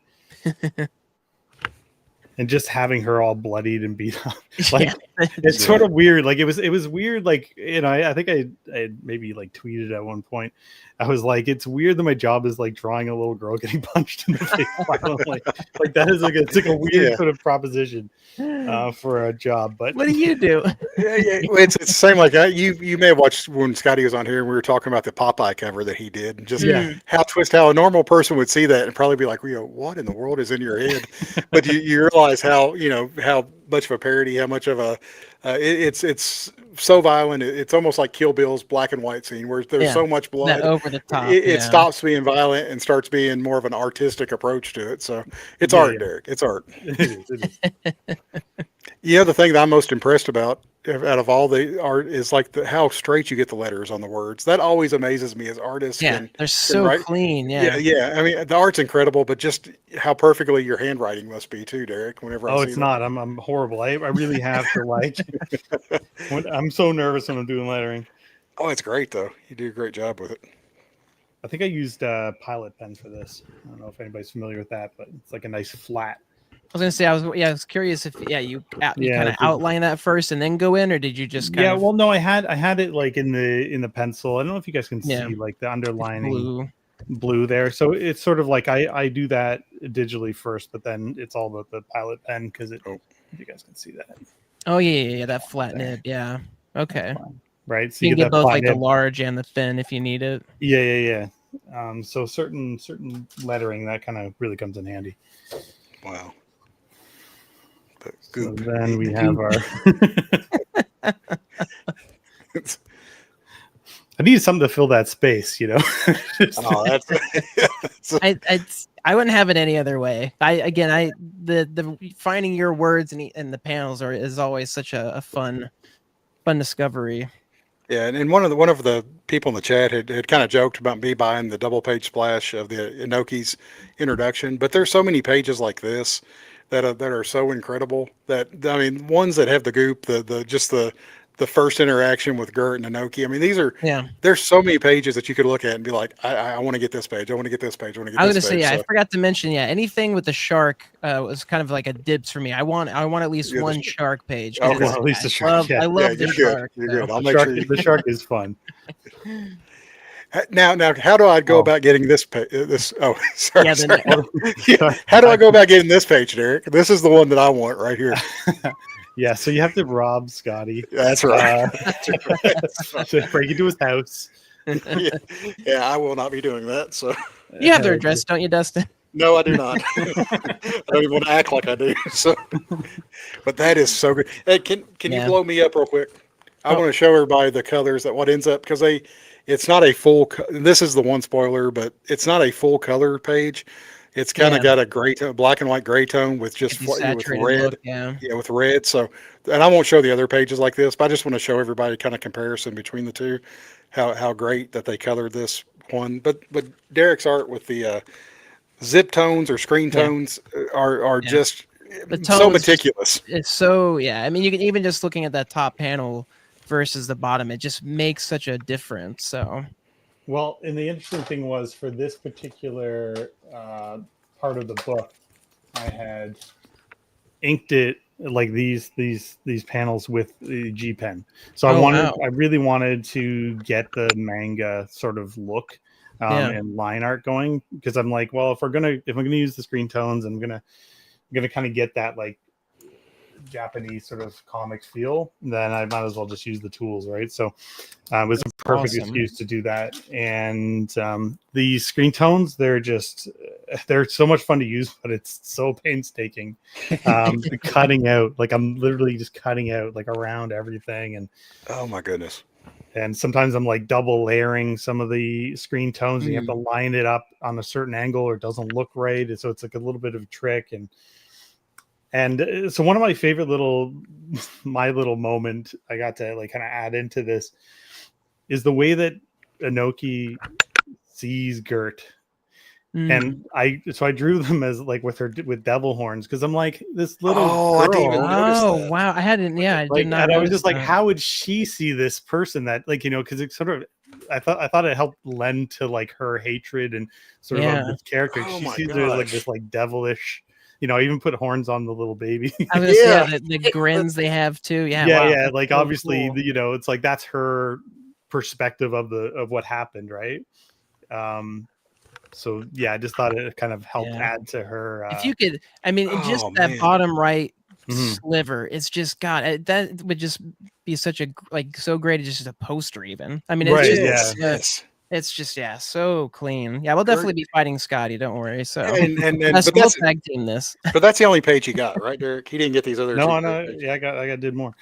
S3: and just having her all bloodied and beat up. Like
S2: Yeah.
S3: it's sort of weird. Like it was weird. Like, you know, I think I maybe like tweeted at one point. I was like, it's weird that my job is like drawing a little girl getting punched in the face violently. Like that is it's like a weird sort of proposition for a job. But
S2: What do you do?
S1: Yeah. Well, it's the same like you may have watched when Skottie was on here and we were talking about the Popeye cover that he did, and just how a normal person would see that and probably be like, what in the world is in your head? But you realize how how much of a parody, how much of a it's so violent. It's almost like Kill Bill's black and white scene where there's so much blood.
S2: That over the top.
S1: It stops being violent and starts being more of an artistic approach to it. So it's art, Derek. It's art.
S3: It is.
S1: The thing that I'm most impressed about out of all the art is like how straight you get the letters on the words. That always amazes me as artists.
S2: Yeah, they're so clean.
S1: Yeah. I mean, the art's incredible, but just how perfectly your handwriting must be too, Derek. Whenever I see
S3: it's not. I'm horrible. I really have to like. I'm so nervous when I'm doing lettering.
S1: Oh, it's great though. You do a great job with it.
S3: I think I used Pilot pen for this. I don't know if anybody's familiar with that, but it's like a nice flat.
S2: I was gonna say I was curious if you kind of outline that first and then go in, or did you just kind of...
S3: Well, no, I had it like in the pencil. I don't know if you guys can see like the underlining blue there. So it's sort of like I do that digitally first, but then it's all the Pilot pen because if you guys can see that.
S2: Oh yeah, that flat nib. Yeah. Okay.
S3: Right.
S2: So you can get both like the large and the thin if you need it.
S3: Yeah. So certain lettering that kind of really comes in handy.
S1: Wow.
S3: So then we have our. I need something to fill that space,
S2: I wouldn't have it any other way. The finding your words and the panels is always such a fun discovery.
S1: Yeah, and one of the people in the chat had kind of joked about me buying the double page splash of the Enoki's introduction, but there's so many pages like this that are so incredible that, I mean, ones that have the goop, the first interaction with Gert and Enoki. I mean, there's so many pages that you could look at and be like, I want to get this page. I want to get this page. I want to get this page. I was going to say,
S2: I forgot to mention, anything with the shark was kind of like a dibs for me. I want at least one shark page.
S3: Okay, at least a shark.
S2: I love the shark.
S1: You're good. I'll
S3: make sure the shark is fun.
S1: Now, how do I go about getting this page? Sorry. How do I go about getting this page, Derek? This is the one that I want right here.
S3: Yeah, so you have to rob Skottie.
S1: That's right.
S3: To break into his house.
S1: Yeah, I will not be doing that. So
S2: you have their address, don't you, Dustin?
S1: No, I do not. I don't even want to act like I do. So, but that is so good. Hey, can you blow me up real quick? I want to show everybody the colors that what ends up because it's not a full. This is the one spoiler, but it's not a full color page. It's kind of got a gray tone, black and white gray tone with just with red.
S2: Look,
S1: with red. So, and I won't show the other pages like this, but I just want to show everybody kind of comparison between the two, how great that they colored this one. But Derek's art with the zip tones or screen tones are just so meticulous.
S2: It's so I mean, you can even just looking at that top panel versus the bottom, it just makes such a difference. So.
S3: Well, and the interesting thing was for this particular part of the book, I had inked it like these panels with the G pen. So I really wanted to get the manga sort of look and line art going because I'm like, well, if I'm gonna use the screen tones, I'm gonna kind of get that like Japanese sort of comics feel, then I might as well just use the tools, right? So it was a perfect excuse to do that. And the screen tones, they're so much fun to use, but it's so painstaking. Cutting out, like I'm literally just cutting out like around everything. And
S1: oh my goodness.
S3: And sometimes I'm like double layering some of the screen tones and you have to line it up on a certain angle or it doesn't look right. And so it's like a little bit of a trick. And so one of my favorite my little moment I got to like kind of add into this is the way that Enoki sees Gert. And I drew them as like with devil horns because I'm like this little girl.
S1: I didn't even notice that.
S2: Wow, I didn't. Yeah, I did not.
S3: And I was just like, how would she see this person that like because it sort of I thought it helped lend to like her hatred and sort of this character. She sees her as like this like devilish I even put horns on the little baby.
S2: I was gonna say, the grins they have too. Yeah, wow,
S3: yeah.
S2: that's
S3: Like
S2: so
S3: obviously,
S2: cool.
S3: it's like that's her perspective of what happened, right? So yeah, I just thought it kind of helped
S2: Yeah.
S3: add to her.
S2: If you could, I mean, in just
S1: Oh
S2: that
S1: man.
S2: bottom right
S3: Mhm.
S2: sliver, it's just that would just be such a so great. It's just a poster, even. I mean, it's
S3: Right,
S2: just
S1: Yes,
S3: yeah.
S1: yes.
S2: it's just so clean. Yeah, we'll
S1: Great.
S2: definitely be fighting Skottie. Don't worry. So
S1: And
S2: we'll tag team this.
S1: but that's the only page he got, right, Derek? He didn't get these other two
S3: No,
S1: great
S3: no,
S1: pages.
S3: yeah, I got did more.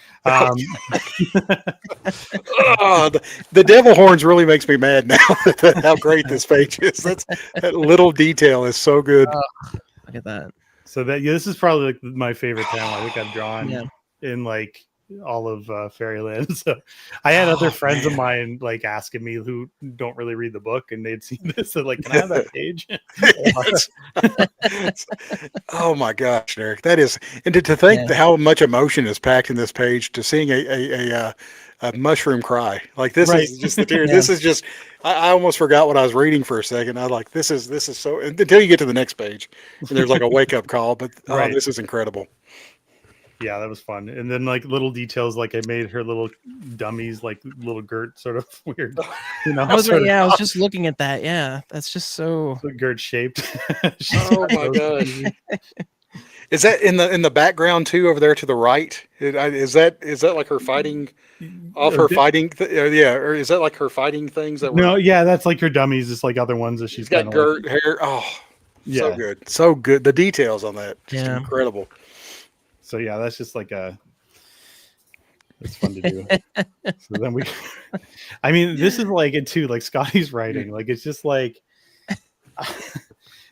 S1: Oh, the devil horns really makes me mad now. How great this page is. That little detail is so good.
S2: Look at that.
S3: So this is probably like my favorite panel I think I've drawn
S2: Yeah.
S3: in like all of Fairyland. So I had other friends of mine like asking me who don't really read the book, and they'd seen this and like, can I have that page?
S1: Oh my gosh, Derek, that is, and to think how much emotion is packed in this page. To seeing a mushroom cry, like this
S3: Right.
S1: is just the tear.
S2: Yeah.
S1: This is just, I almost forgot what I was reading for a second. I like this is so, until you get to the next page and there's like a wake up call. But
S3: Right.
S1: this is incredible.
S3: Yeah, that was fun. And then like little details, like I made her little dummies, like little Gert sort of weird,
S2: I was just looking at that. Yeah, that's just so
S3: Gert shaped.
S1: Oh my gosh. Is that in the background too over there to the right? Is that like her fighting off her fighting? Yeah, or is that like her fighting things that were?
S3: No, yeah, that's like her dummies, just like other ones that she's
S1: got Gert hair. Oh, so good, so good. The details on that, just incredible.
S3: So yeah, that's just like it's fun to do. So then I mean, this is like it too, like Skottie's writing, like it's just like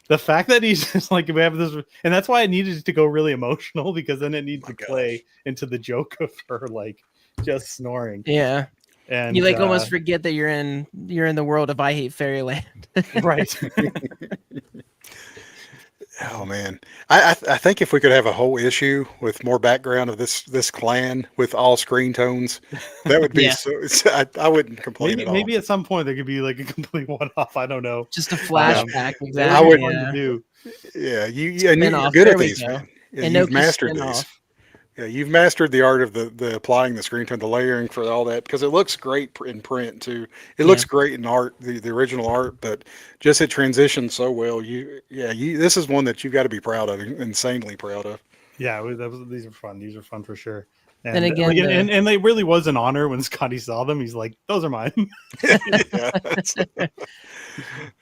S3: the fact that he's just like, we have this, and that's why I needed it to go really emotional, because then it needs to play into the joke of her like just snoring.
S2: Yeah.
S3: And
S2: you like almost forget that you're in the world of I Hate Fairyland.
S3: Right.
S1: Oh man, I think if we could have a whole issue with more background of this clan with all screen tones, that would be I wouldn't complain at all.
S3: Maybe at some point there could be like a complete one-off. I don't know.
S2: Just a flashback. Exactly.
S1: I would
S3: do.
S1: Yeah, you're good at these.
S2: Yeah,
S1: you've mastered these. Yeah, you've mastered the art of the applying the screen tone, the layering for all that, because it looks great in print too. It looks great in art, the original art, but just it transitions so well. This is one that you've got to be proud of, insanely proud of.
S3: Yeah, these are fun. These are fun for sure.
S2: And again,
S3: and it really was an honor when Skottie saw them. He's like, "Those are mine."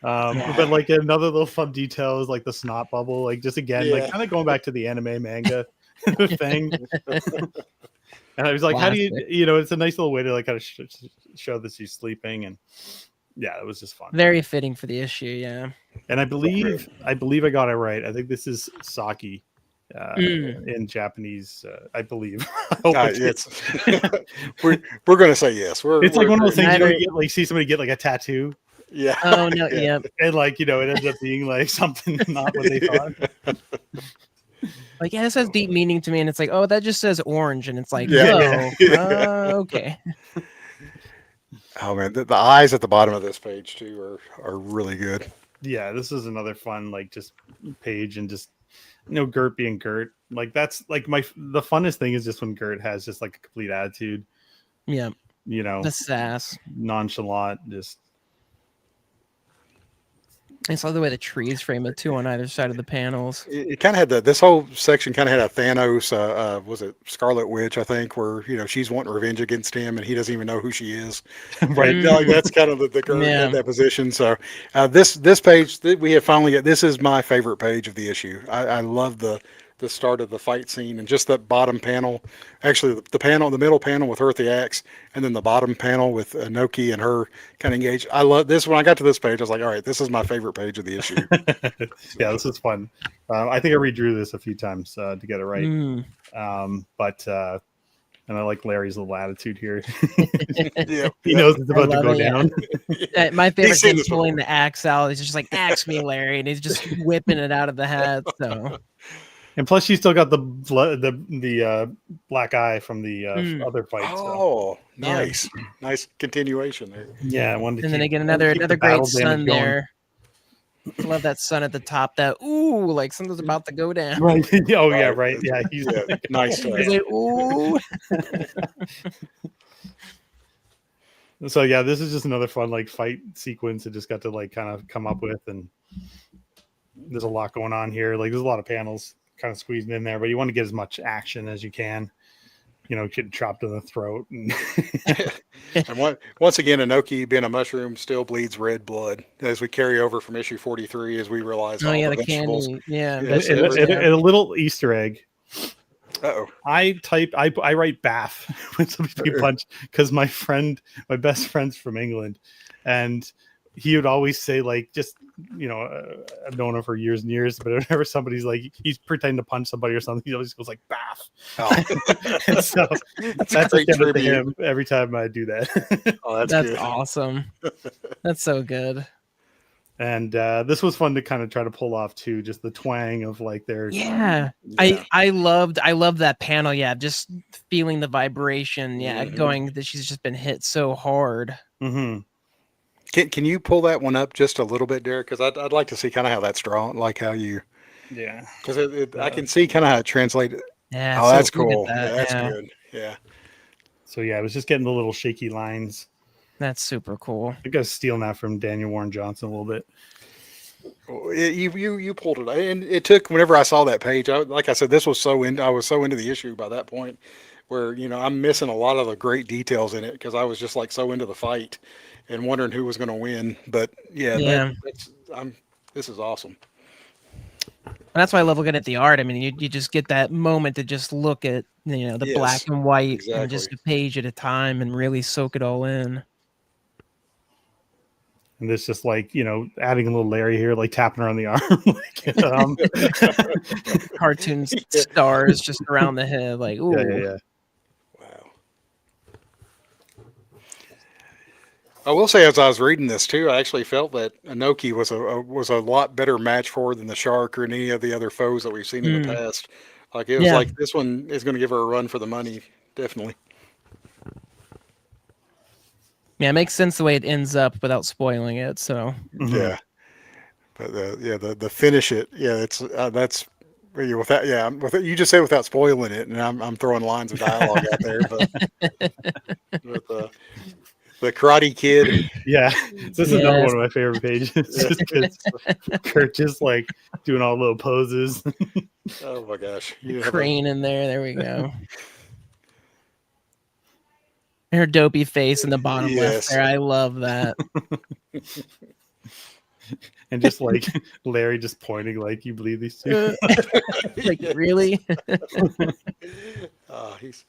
S3: But like another little fun detail is like the snot bubble, like just again, like kind of going back to the anime manga thing. And I was like, how do you it's a nice little way to like kind of show that she's sleeping, and yeah, it was just fun.
S2: Very fitting for the issue, yeah.
S3: And I believe I got it right. I think this is Saki in Japanese. I believe.
S1: We're going to say yes.
S3: It's like one of those things you get, like see somebody get like a tattoo.
S1: Yeah.
S2: Oh no. Yeah.
S3: And like it ends up being like something not what they thought.
S2: Like, this has deep meaning to me, and it's like, oh, that just says orange, and it's like, okay.
S1: Oh man, the eyes at the bottom of this page too are really good.
S3: Yeah, this is another fun like just page, and just Gert being Gert. Like that's like the funnest thing is just when Gert has just like a complete attitude.
S2: Yeah. The sass.
S3: Nonchalant, just.
S2: I saw the way the trees frame it too on either side of the panels.
S1: It kind of had this whole section kind of had a Thanos, was it Scarlet Witch, I think, where she's wanting revenge against him and he doesn't even know who she is. Right. Like, that's kind of the Gert at that position. So this page that we have finally got, this is my favorite page of the issue. I love the start of the fight scene and just that bottom panel, actually the middle panel with her at the axe, and then the bottom panel with Enoki and her kind of engaged. I love this. When I got to this page, I was like, all right, this is my favorite page of the issue.
S3: Yeah, this is fun. I think I redrew this a few times to get it right. But and I like Larry's little attitude here. He knows it's about to go down.
S2: My favorite thing is pulling the axe out. He's just like, axe me, Larry, and he's just whipping it out of the hat. So.
S3: And plus, she still got the black eye from the other fight.
S1: Oh, nice, nice continuation there.
S3: Yeah,
S2: and then again another great sun there. I love that sun at the top. That ooh, like something's about to go down.
S3: Right. Oh yeah,
S1: Right.
S3: right. Yeah, he's
S1: Yeah, nice touch.
S2: He's like, ooh.
S3: So yeah, this is just another fun like fight sequence. I just got to like kind of come up with, and there's a lot going on here. Like there's a lot of panels kind of squeezing in there, but you want to get as much action as you can. Getting chopped in the throat. And
S1: And once again, Enoki, being a mushroom, still bleeds red blood as we carry over from issue 43 as we realize
S2: Oh
S1: all
S2: yeah,
S1: the
S2: the
S1: vegetables.
S2: candy. Yeah,
S1: Yeah,
S2: vegetables,
S3: and
S2: yeah.
S3: a little Easter egg.
S1: Uh-oh.
S3: I write bath when somebody punch because my best friend's from England, and he would always say like just I've known him for years and years, but whenever somebody's like he's pretending to punch somebody or something, he always goes like bath.
S1: Oh.
S3: And so
S1: That's
S3: that's
S1: a
S3: a
S1: great
S3: given to
S1: tribute.
S3: him every time I do that.
S1: Oh, that's
S2: That's
S1: good.
S2: awesome. That's so good.
S3: And this was fun to kind of try to pull off too, just the twang of like their
S2: Yeah.
S1: Yeah.
S2: I loved that panel. Yeah, just feeling the vibration. Yeah,
S1: Mhm.
S2: going that she's just been hit so hard.
S3: Mhm.
S1: Can you pull that one up just a little bit, Derek? Because I'd like to see kind of how that's drawn, like how you,
S3: Yeah.
S1: because I can see kind of how it translated.
S2: Yeah.
S1: Oh,
S2: so
S1: that's
S2: look at
S1: cool.
S2: that,
S1: Yeah, that's
S2: yeah.
S1: good. Yeah.
S3: So yeah, I was just getting the little shaky lines.
S2: That's super cool.
S3: I think I was stealing that from Daniel Warren Johnson a little bit.
S1: You pulled it, and it took. Whenever I saw that page, like I said, I was so into the issue by that point, where I'm missing a lot of the great details in it because I was just like so into the fight and wondering who was going to win. But yeah,
S2: Yeah.
S1: this is awesome.
S2: And that's why I love looking at the art. I mean, you just get that moment to just look at the
S1: Yes,
S2: black and white
S1: exactly.
S2: and just a page at a time and really soak it all in.
S3: And this just like, adding a little Larry here, like tapping her on the arm.
S2: Cartoon stars just around the head, like ooh.
S3: Yeah.
S1: Wow. I will say, as I was reading this too, I actually felt that Enoki was a lot better match for her than the shark or any of the other foes that we've seen in the past. Like it was
S2: Yeah.
S1: like this one is going to give her a run for the money, definitely.
S2: Yeah, it makes sense the way it ends up without spoiling it. So
S1: Yeah, but the finish it, yeah, it's that's you just say without spoiling it, and I'm throwing lines of dialogue out there, but with the Karate Kid,
S3: Yeah. This is another
S2: Yes.
S3: one of my favorite pages. Just because Gert just like doing all little poses.
S1: oh my gosh, you have a-
S2: crane in there. There we go. Her dopey face in the bottom
S1: Yes.
S2: left there. I love that.
S3: And just like Larry just pointing like, you believe these two?
S2: Like really?
S1: he's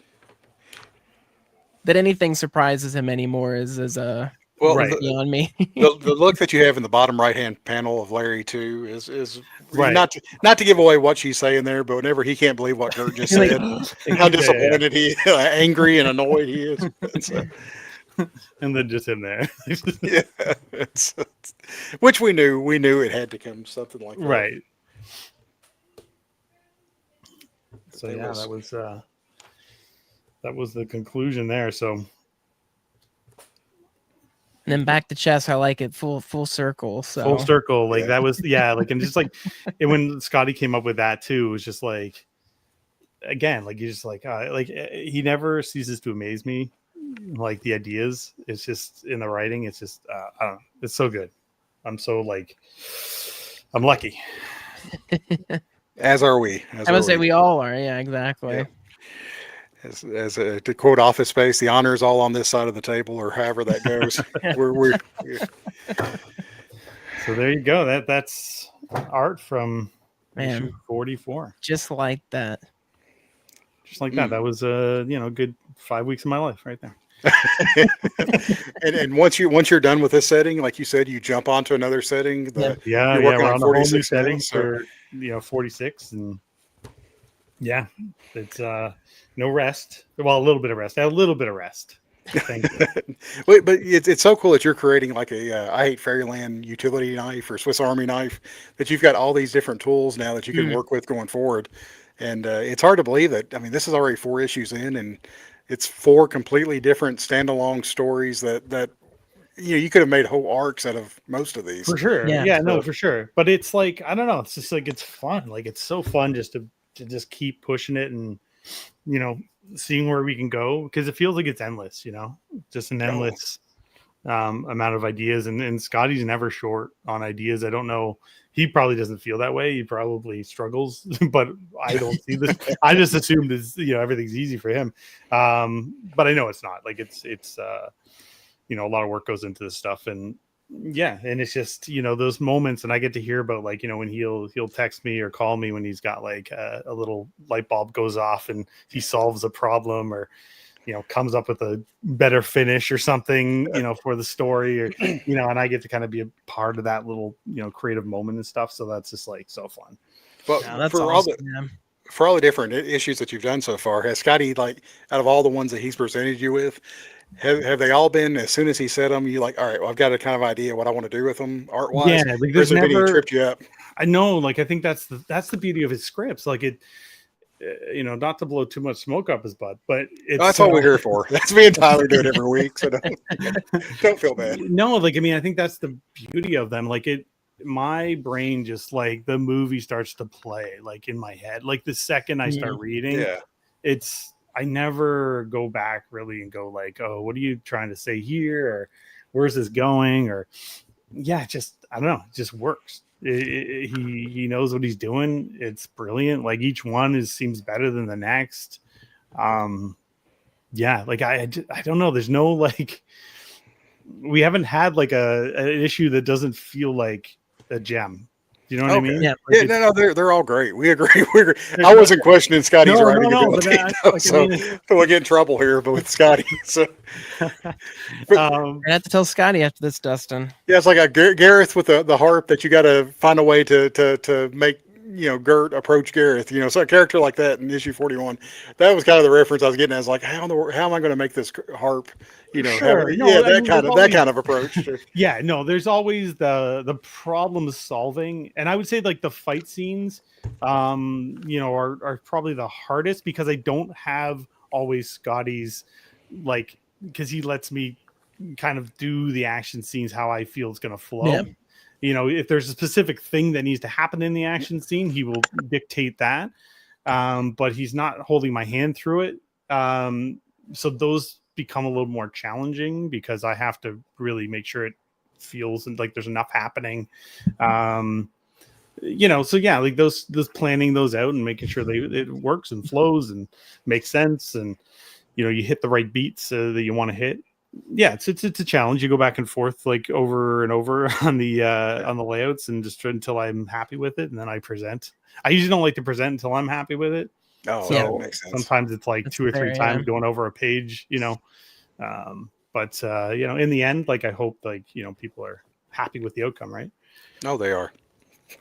S2: That anything surprises him anymore is
S1: well.
S3: Right.
S2: beyond me.
S1: The look that you have in the bottom right hand panel of Larry too is
S3: Right.
S1: not to give away what she's saying there, but whenever he can't believe what Gert just
S2: You're
S1: said,
S2: like,
S1: how disappointed angry and annoyed he is.
S3: And then just him there.
S1: Yeah, which we knew it had to come something like that.
S3: Right. So
S1: It
S3: yeah,
S1: was-
S3: that was the conclusion there. So
S2: and then back to chess. I like it full circle. So
S3: full circle, like
S1: Yeah.
S3: that was and just like and when Skottie came up with that too, it was just like again, like you just like he never ceases to amaze me. Like the ideas, it's just in the writing, it's just I don't know, it's so good. I'm so like I'm lucky.
S1: As are we.
S2: I would say we all are. Yeah, exactly.
S1: Yeah. To quote Office Space, the honor is all on this side of the table, or however that goes. we're
S3: So there you go. That's art from
S2: Man.
S3: issue 44.
S2: Just like that.
S3: Just like that. That was a good 5 weeks of my life right there.
S1: and once you're done with this setting, like you said, you jump onto another setting.
S3: Yeah,
S1: You're working
S3: we're
S1: on
S3: on a whole new
S1: 46 now,
S3: setting
S1: so-
S3: for 46, and yeah, it's no rest. Well, a little bit of rest. I had a little bit of rest. Thank you.
S1: Wait, but it's so cool that you're creating like a I Hate Fairyland utility knife or Swiss Army knife, that you've got all these different tools now that you can work with going forward. And it's hard to believe that. I mean, this is already 4 issues in, and it's 4 completely different standalone stories that you could have made whole arcs out of most of these.
S3: For sure.
S2: Yeah.
S3: Yeah, no, for sure. But it's like, I don't know. It's just like, it's fun. Like, it's so fun just to just keep pushing it and, seeing where we can go, because it feels like it's endless, just an endless amount of ideas. And Skottie's never short on ideas. I don't know. He probably doesn't feel that way. He probably struggles, but I don't see this. I just assumed everything's easy for him. But I know it's not. Like, it's a lot of work goes into this stuff, and it's just those moments, and I get to hear about, like, when he'll text me or call me when he's got like a little light bulb goes off and he solves a problem, or comes up with a better finish or something for the story, or and I get to kind of be a part of that little creative moment and stuff. So that's just like so fun.
S1: But
S2: that's
S1: for
S2: awesome,
S1: for all the different issues that you've done so far, has Skottie, like, out of all the ones that he's presented you with, have they all been, as soon as he said them, you like, all right, well, I've got a kind of idea what I want to do with them art wise?
S3: Yeah, like,
S1: Or
S3: there's
S1: has there been any
S3: never
S1: tripped you up?
S3: I know, like, I think that's the beauty of his scripts. Like, it not to blow too much smoke up his butt, but it's
S1: That's all we're here for. That's me and Tyler do it every week, so don't feel bad.
S3: No, like, I mean, I think that's the beauty of them. Like, my brain just, like, the movie starts to play, like, in my head. Like, the second I start reading, I never go back really and go like, oh, what are you trying to say here? Or where's this going? Or just, I don't know. It just works. He knows what he's doing. It's brilliant. Like, each one seems better than the next. Like, I don't know. There's no, like, we haven't had like an issue that doesn't feel like a gem. Do you know what I mean?
S2: Yeah.
S3: Like,
S1: No, they're all great. We agree. I wasn't questioning Skottie's writing ability, so we'll get in trouble here, but with Skottie. So
S2: I have to tell Skottie after this, Dustin.
S1: yeah, it's like a Gareth with the harp that you got to find a way to make Gert approach Gareth. So a character like that in issue 41. That was kind of the reference I was getting. I was like, how am I going to make this harp? That kind of approach.
S3: Yeah, no, there's always the problem solving, and I would say, like, the fight scenes are probably the hardest, because I don't have always Skottie's, like, because he lets me kind of do the action scenes how I feel it's going to flow. If there's a specific thing that needs to happen in the action scene, he will dictate that, but he's not holding my hand through it. So those become a little more challenging, because I have to really make sure it feels like there's enough happening. So yeah, like those planning those out and making sure it works and flows and makes sense, and you hit the right beats that you want to hit. Yeah, it's a challenge. You go back and forth, like, over and over on the layouts, and just until I'm happy with it, and then I present. I usually don't like to present until I'm happy with it.
S1: Oh,
S3: so
S1: that makes sense.
S3: Sometimes it's like 2 or 3 times going over a page, but in the end, like, I hope, like, people are happy with the outcome, right?
S1: Oh, they are.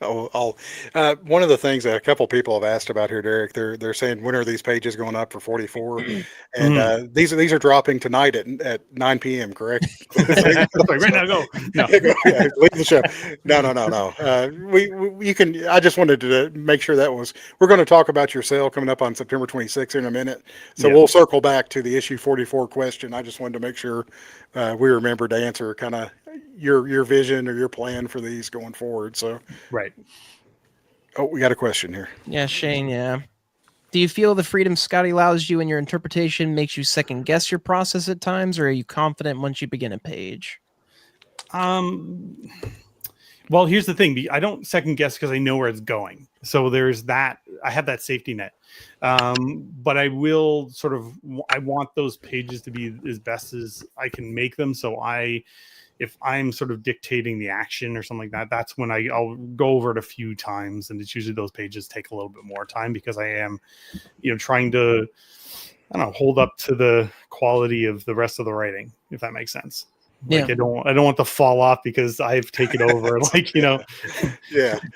S1: One of the things that a couple people have asked about here, Derek, they're saying, when are these pages going up for 44? And these are dropping tonight at 9 p.m. Correct?
S3: Right now, go. No,
S1: yeah, leave the show. No. You can. I just wanted to make sure we're going to talk about your sale coming up on September 26th in a minute, so we'll circle back to the issue 44 question. I just wanted to make sure we remembered to answer kind of your vision or your plan for these going forward. So
S3: right.
S1: Oh, we got a question here.
S2: Yeah, Shane. Yeah. Do you feel the freedom Skottie allows you in your interpretation makes you second guess your process at times, or are you confident once you begin a page?
S3: Well, here's the thing. I don't second guess because I know where it's going. So there's that. I have that safety net. But I will I want those pages to be as best as I can make them. So if I'm sort of dictating the action or something like that, that's when I'll go over it a few times. And it's usually those pages take a little bit more time, because I am, trying to, I don't know, hold up to the quality of the rest of the writing, if that makes sense. Like, I don't want to fall off because I've taken over, like,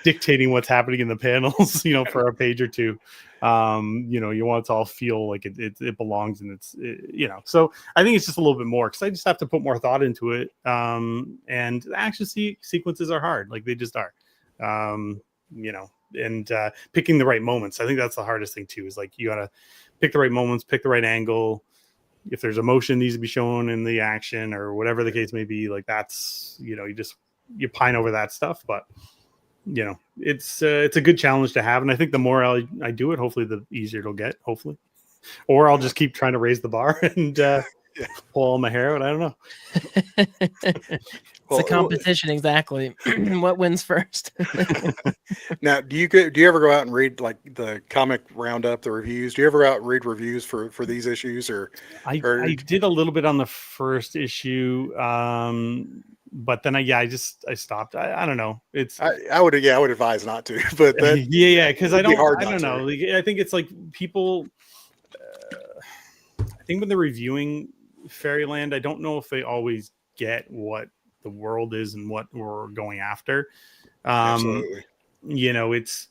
S3: dictating what's happening in the panels, for a page or two. You want it to all feel like it belongs, and so I think it's just a little bit more, because I just have to put more thought into it. And the action sequences are hard, like they just are. And picking the right moments. I think that's the hardest thing too, is like, you got to pick the right moments, pick the right angle, if there's emotion needs to be shown in the action or whatever the case may be, like that's, you pine over that stuff. But it's a good challenge to have, and I think the more I do it, hopefully the easier it'll get, hopefully. Or I'll just keep trying to raise the bar and pull all my hair out. I don't know.
S2: It's a competition, exactly. What wins first?
S1: Now, do you ever go out and read like the comic roundup, the reviews? Do you ever go out and read reviews for these issues, or
S3: I did a little bit on the first issue, but then I stopped. I don't know.
S1: I would advise not to, but
S3: because I don't know.
S1: To.
S3: Like, I think it's like people. I think when they're reviewing Fairyland, I don't know if they always get what the world is and what we're going after.
S1: Absolutely.
S3: It's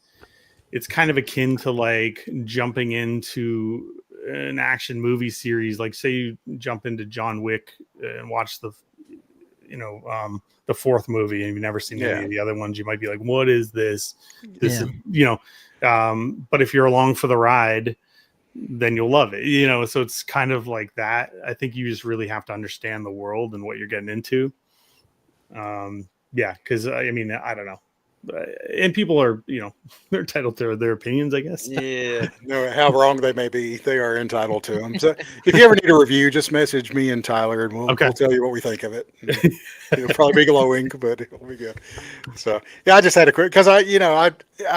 S3: kind of akin to like jumping into an action movie series. Like say you jump into John Wick and watch the fourth movie and you've never seen any of the other ones, you might be like, what is this? This is, but if you're along for the ride, then you'll love it, so it's kind of like that. I think you just really have to understand the world and what you're getting into. Because I don't know. And people are, they're entitled to their opinions, I guess.
S1: Yeah, no, how wrong they may be, they are entitled to them. So if you ever need a review, just message me and Tyler, and we'll tell you what we think of it. It'll probably be glowing, but it'll be good. So yeah, I just had a quick, because I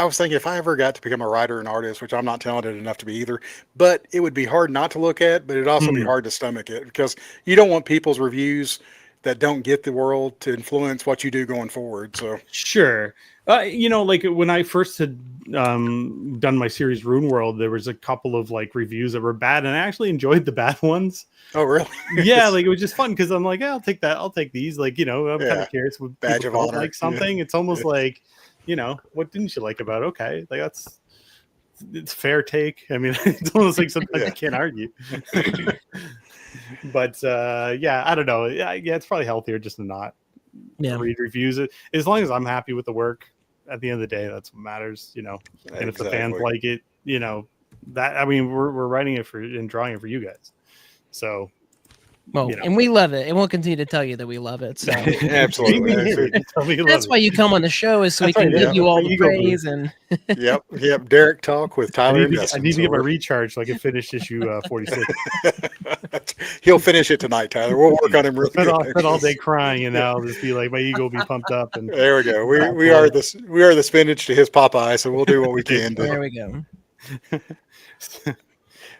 S1: was thinking if I ever got to become a writer and artist, which I'm not talented enough to be either, but it would be hard not to look at, but it'd also be hard to stomach it, because you don't want people's reviews that don't get the world to influence what you do going forward. So
S3: sure. Like when I first had done my series Rune World, there was a couple of like reviews that were bad, and I actually enjoyed the bad ones.
S1: Oh, really?
S3: Yeah, like it was just fun because I'm like, I'll take that. I'll take these. Like, I'm kind of curious. Would
S1: badge of honor.
S3: Like something. It's almost like, what didn't you like about it? Okay, like it's fair take. I mean, it's almost like sometimes you can't argue. But I don't know. Yeah, it's probably healthier just to not read reviews. As long as I'm happy with the work, at the end of the day, that's what matters. And if the fans like it, we're writing it and drawing it for you guys. So,
S2: and we love it, and we'll continue to tell you that we love it. So
S1: absolutely,
S2: that's why you come on the show, is so we can give you all the praise. And
S1: yep. Derek Talk with Tyler and Dustin.
S3: I need to get my recharge so I can finish issue 46.
S1: He'll finish it tonight, Tyler. We'll work on him really good.
S3: I'll spend all day crying, and I'll just be like, my ego will be pumped up. And
S1: there we go. We are the spinach to his Popeye, so we'll do what we can.
S2: There we go.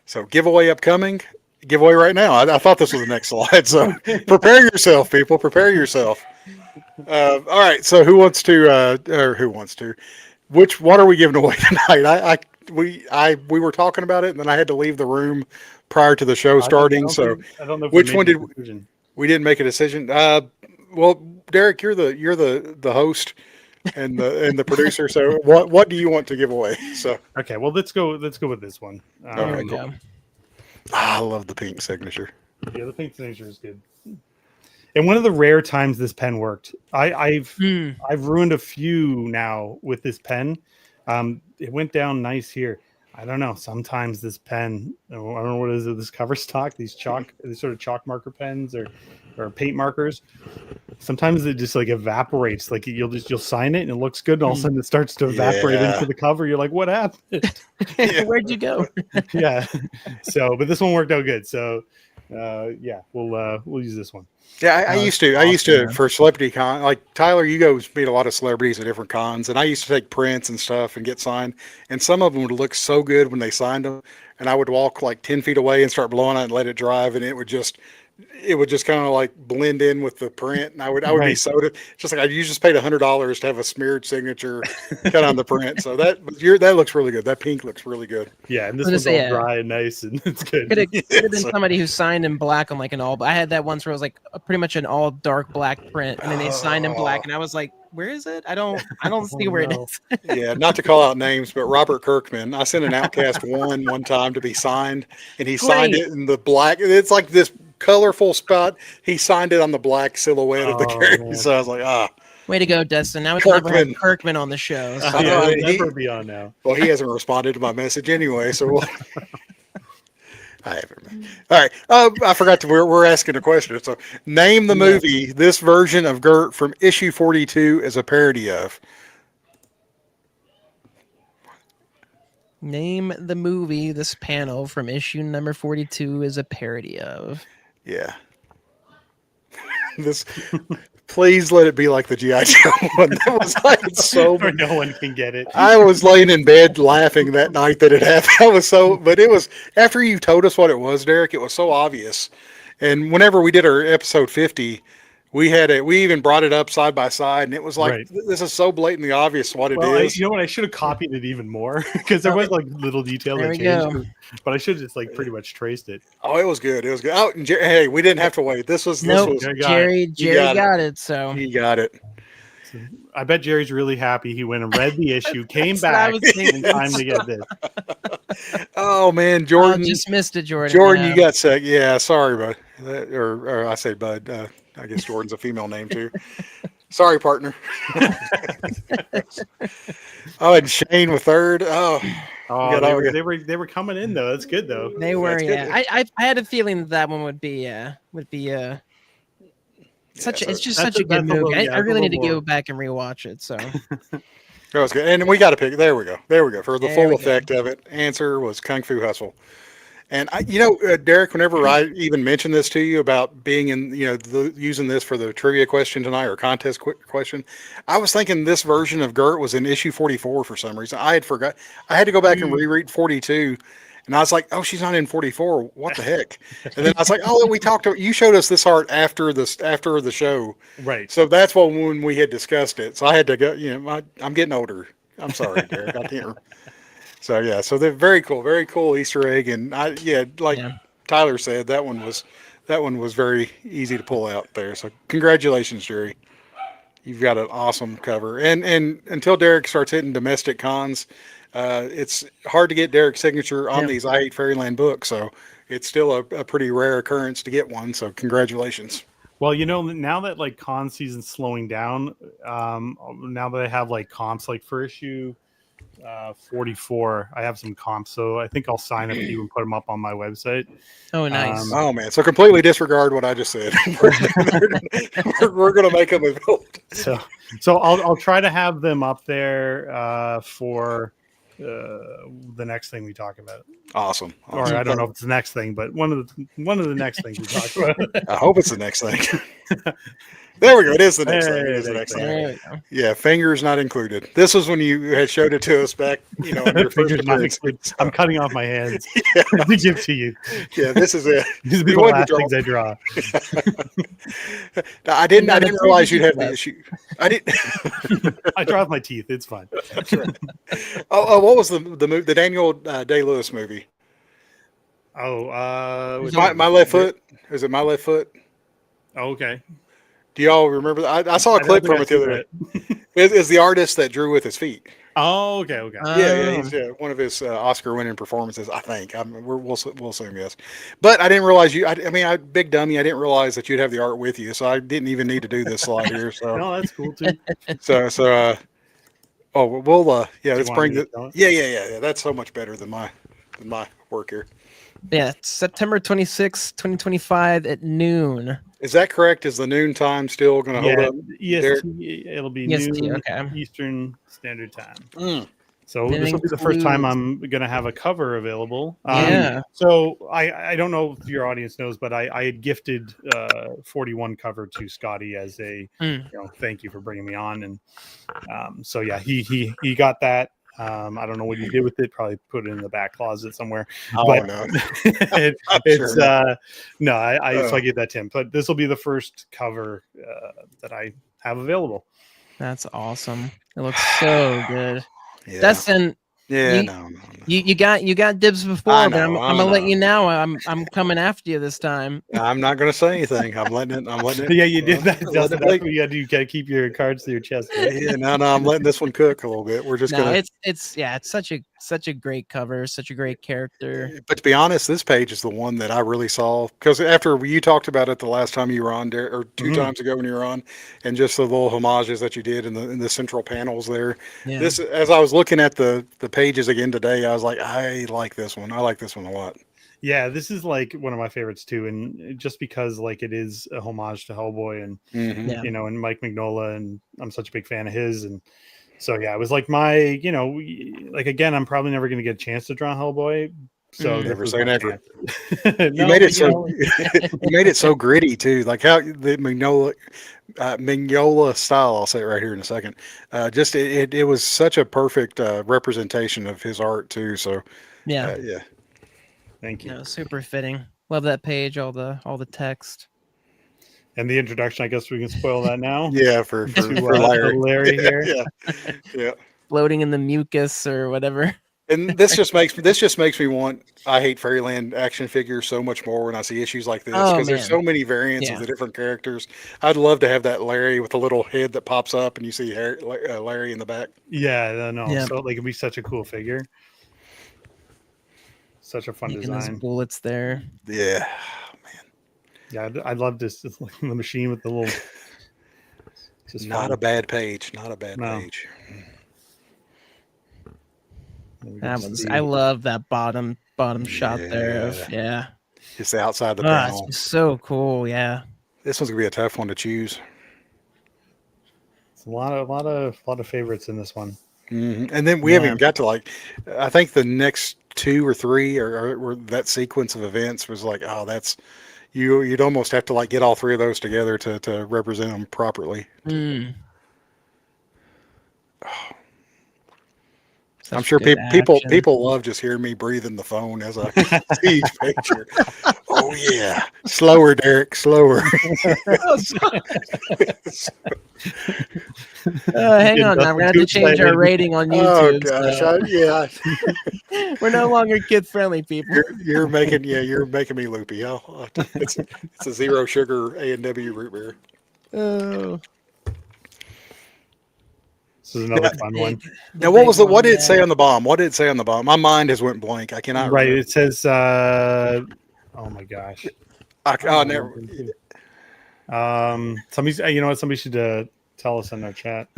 S1: So giveaway upcoming. Giveaway right now. I thought this was the next slide. So prepare yourself, people. Prepare yourself. All right. So who wants to? What are we giving away tonight? We were talking about it, and then I had to leave the room prior to the show starting.
S3: I don't know
S1: which one we didn't make a decision. Well, Derek, you're the host and the producer. So what do you want to give away? So
S3: okay, well let's go with this one.
S2: There we go.
S1: I love the pink signature.
S3: Yeah, the pink signature is good. And one of the rare times this pen worked, I've ruined a few now with this pen. It went down nice here. I don't know. Sometimes this pen, I don't know what is it. This cover stock, these sort of chalk marker pens or paint markers. Sometimes it just like evaporates. Like you'll sign it and it looks good, and all of a sudden it starts to evaporate into the cover. You're like, what happened?
S2: Where'd you go?
S3: Yeah. So, but this one worked out good. So, we'll use this one.
S1: Yeah, I used to for celebrity con, like Tyler, you go meet a lot of celebrities at different cons, and I used to take prints and stuff and get signed, and some of them would look so good when they signed them, and I would walk like 10 feet away and start blowing it and let it drive, and it would just kind of like blend in with the print, and I would be just like you just paid $100 to have a smeared signature cut on the print. So that looks really good. That pink looks really good.
S3: Yeah, and this one's all dry and nice, and it's good.
S2: Could have been somebody who signed in black on like an all. I had that once where it was like pretty much an all dark black print, and then they signed in black, and I was like, where is it? I don't see where it is.
S1: Yeah, not to call out names, but Robert Kirkman. I sent an Outcast one time to be signed, and he signed it in the black. It's like this colorful spot. He signed it on the black silhouette of the character. So I was like,
S2: way to go, Dustin. Now we can never have Kirkman on the show. So.
S3: He'll never be on now.
S1: Well, he hasn't responded to my message anyway. So I haven't. All right. I forgot to. We're asking a question. So, name the
S2: Yeah.
S1: movie this version of Gert from issue 42 is a parody of.
S2: Name the movie this panel from issue number 42 is a parody of.
S1: Yeah. This. Please let it be like the GI Joe one. That was like so.
S3: Or no one can get it.
S1: I was laying in bed laughing that night that it happened. I was so, but it was after you told us what it was, Derek. It was so obvious. And whenever we did our episode 50, we had it. We even brought it up side by side, and it was like
S3: Right.
S1: this is so blatantly obvious what it
S3: Well,
S1: is.
S3: you know what? I should have copied it even more because there was like little details
S2: There
S3: I
S2: we
S3: changed,
S2: go.
S3: but I should have just like pretty much traced it.
S1: Oh, it was good. It was good. Oh, and hey, we didn't have to wait. This was
S2: Nope,
S1: this was
S3: I got
S2: Jerry
S1: got it.
S2: got it. So
S1: he got it.
S3: So I bet Jerry's really happy. He went and read the issue, came
S2: That's what I
S3: back
S2: was thinking.
S3: in time to get this.
S1: Oh man,
S2: I
S1: Jordan,
S2: just missed it, Jordan.
S1: Jordan,
S2: yeah.
S1: you got sick. Yeah, sorry, bud. Or I say bud. I guess Jordan's a female name too. Sorry, partner. Oh, and Shane with third. Oh,
S3: Oh,
S1: got all good.
S3: they were coming in though. That's good though.
S2: They were,
S1: That's
S2: yeah.
S1: good.
S2: I had a feeling that one would be such.
S1: so
S2: It's just
S3: that's
S2: such a good
S3: that's a little-
S2: movie.
S3: yeah,
S2: I
S3: it's a
S2: really need to
S3: little
S2: go back and rewatch it. So
S1: that was good. And we got to pick. There we go. There we go. For the
S2: There
S1: full
S2: we go.
S1: effect of it, answer was Kung Fu Hustle. And Derek, whenever I even mentioned this to you about being in, using this for the trivia question tonight or contest question, I was thinking this version of Gert was in issue 44 for some reason. I had forgot. I had to go back and reread 42, and I was like, "Oh, she's not in 44. What the heck?" And then I was like, "Oh, we talked. You showed us this art after the show,
S3: Right.
S1: so that's when we had discussed it. So I had to go. I'm getting older. I'm sorry, Derek. I can't." So yeah, so they're very cool Easter egg, and like
S2: Yeah.
S1: Tyler said, that one was very easy to pull out there. So congratulations, Jerry, you've got an awesome cover. And until Derek starts hitting domestic cons, it's hard to get Derek's signature on
S2: Yeah.
S1: these I Hate Fairyland books. So it's still a pretty rare occurrence to get one. So congratulations.
S3: Well, now that like con season's slowing down, now that I have like comps like for issue 44, I have some comps, so I think I'll sign a few and put them up on my website.
S2: oh nice.
S1: Oh man, so completely disregard what I just said. we're gonna make them available.
S3: So I'll try to have them up there for the next thing we talk about.
S1: Awesome.
S3: Or I don't know if it's the next thing, but one of the next things we talk about.
S1: I hope it's the next thing. There we go. It is the next thing. It
S3: Hey,
S1: is the next thing.
S2: There we go.
S1: Yeah, fingers not included. This was when you had showed it to us back, on your first
S3: Fingers not
S1: appearance.
S3: included. I'm cutting off my hands.
S1: Yeah,
S3: Let me give to you.
S1: yeah, this is it.
S3: These will be
S1: You
S3: the
S1: wanted
S3: last
S1: to
S3: things I draw.
S1: I didn't
S2: Not a
S1: realize you'd have the
S2: left.
S1: issue. I didn't.
S3: I draw with my teeth. It's fine.
S1: What was the Daniel Day-Lewis movie?
S3: Which
S1: My
S3: one?
S1: Left Foot. Is it My Left Foot?
S3: Oh, okay.
S1: Do y'all remember that? I saw a
S3: I don't
S1: clip
S3: think
S1: from
S3: I've
S1: it the
S3: seen
S1: other day. Is the artist that drew with his feet?
S3: Oh, okay. Okay.
S1: Yeah, he's one of his Oscar-winning performances. I think. We'll assume yes, but I didn't realize you. I big dummy. I didn't realize that you'd have the art with you, so I didn't even need to do this slide here. So,
S3: No, that's cool too.
S1: we'll let's
S3: want
S1: bring
S3: me
S1: the
S3: to tell it?
S1: yeah. That's so much better than my work here.
S2: Yeah, it's September 26, 2025 at noon.
S1: Is that correct? Is the noon time still going to hold
S3: Yeah,
S1: up?
S3: EST, it'll be
S2: EST,
S3: noon
S2: okay.
S3: Eastern Standard Time.
S1: Mm.
S3: So
S2: It
S3: this will be the first time
S2: includes-
S3: I'm going to have a cover available.
S2: Yeah.
S3: So I don't know if your audience knows, but I had gifted 41 cover to Skottie as a thank you for bringing me on, and so yeah, he got that. I don't know what you did with it. Probably put it in the back closet somewhere.
S1: Oh
S3: But-
S1: no.
S3: It's
S1: sure.
S3: no, so I gave that to him. But this will be the first cover that I have available.
S2: That's awesome. It looks so good.
S1: Yeah.
S2: Dustin,
S1: Yeah.
S2: you-
S1: No.
S2: you got dibs before,
S1: I
S2: but I'm
S1: know,
S2: gonna let
S1: know.
S2: you know I'm coming after you this time.
S1: I'm not going to say anything. I'm letting it.
S3: Yeah, you did that.
S1: Let
S3: Justin.
S1: it
S3: That's
S1: bake.
S3: what you got to do. You got to keep your cards to your chest. Right?
S1: Yeah, no, I'm letting this one cook a little bit. We're just
S2: No,
S1: gonna.
S2: it's such a great cover, such a great character.
S1: But to be honest, this page is the one that I really saw because after you talked about it the last time you were on there, or 2
S3: Mhm.
S1: times ago when you were on, and just the little homages that you did in the central panels there.
S2: Yeah.
S1: This, as I was looking at the pages again today, I was like, I like this one. I like this one a lot.
S3: Yeah, this is like one of my favorites too, and just because like it is a homage to Hellboy, and
S2: Yeah.
S3: and Mike Mignola, and I'm such a big fan of his, and so yeah, it was like my, like again, I'm probably never going to get a chance to draw Hellboy, so this
S1: Never
S3: was
S1: say
S3: my
S1: never.
S3: chance.
S1: You
S3: No,
S1: made
S3: but
S1: it so you made it so gritty too, like how the Mignola style. I'll say it right here in a second. Just it was such a perfect representation of his art too. So
S2: Yeah.
S1: yeah,
S3: thank you.
S2: No, super fitting. Love that page. All the text.
S3: And the introduction, I guess we can spoil that now.
S1: yeah, for
S3: To,
S1: Larry.
S3: Larry here.
S1: Yeah.
S2: Floating in the mucus or whatever.
S1: And this just makes me want I Hate Fairyland action figures so much more when I see issues like this,
S2: Oh
S1: because there's
S2: man.
S1: so many variants of
S2: Yeah.
S1: the different characters. I'd love to have that Larry with a little head that pops up and you see Larry in the back.
S3: Yeah, no.
S2: Yeah.
S3: So like it'd be such a cool figure. Such a fun
S2: Making his
S3: design.
S2: bullets there.
S1: Yeah.
S3: Yeah, I love this. It's like the machine with the little. Just
S1: Not
S3: fun.
S1: a bad page. Not a bad
S3: No.
S1: page.
S3: We
S2: That
S3: can
S2: one's.
S3: see-
S2: I love that bottom shot there. Of, yeah.
S1: Just outside the
S2: Ah,
S1: panel.
S2: it's so cool. Yeah.
S1: This one's gonna be a tough one to choose.
S3: It's a lot of favorites in this one.
S1: And then we haven't even got to like, I think the next two or three or that sequence of events was like, oh, that's you'd almost have to like get all three of those together to represent them properly.
S2: Mm.
S1: I'm
S2: Such
S1: sure
S2: good
S1: people
S2: action.
S1: love just hearing me breathing the phone as I see each picture. Oh yeah, slower, Derek, slower.
S2: Hang on, now we're gonna have to change our rating on
S1: Oh
S2: YouTube.
S1: gosh,
S2: so
S1: yeah.
S2: we're no longer kid friendly, people.
S1: You're making me loopy. It's a zero sugar A&W root beer.
S2: Oh,
S3: This is another fun one.
S1: Now, what did it say on the bomb? What did it say on the bomb? My mind has went blank. I cannot
S3: Right,
S1: remember.
S3: it says. Oh my gosh.
S1: Never.
S3: Somebody, you know what? Somebody should tell us in our chat.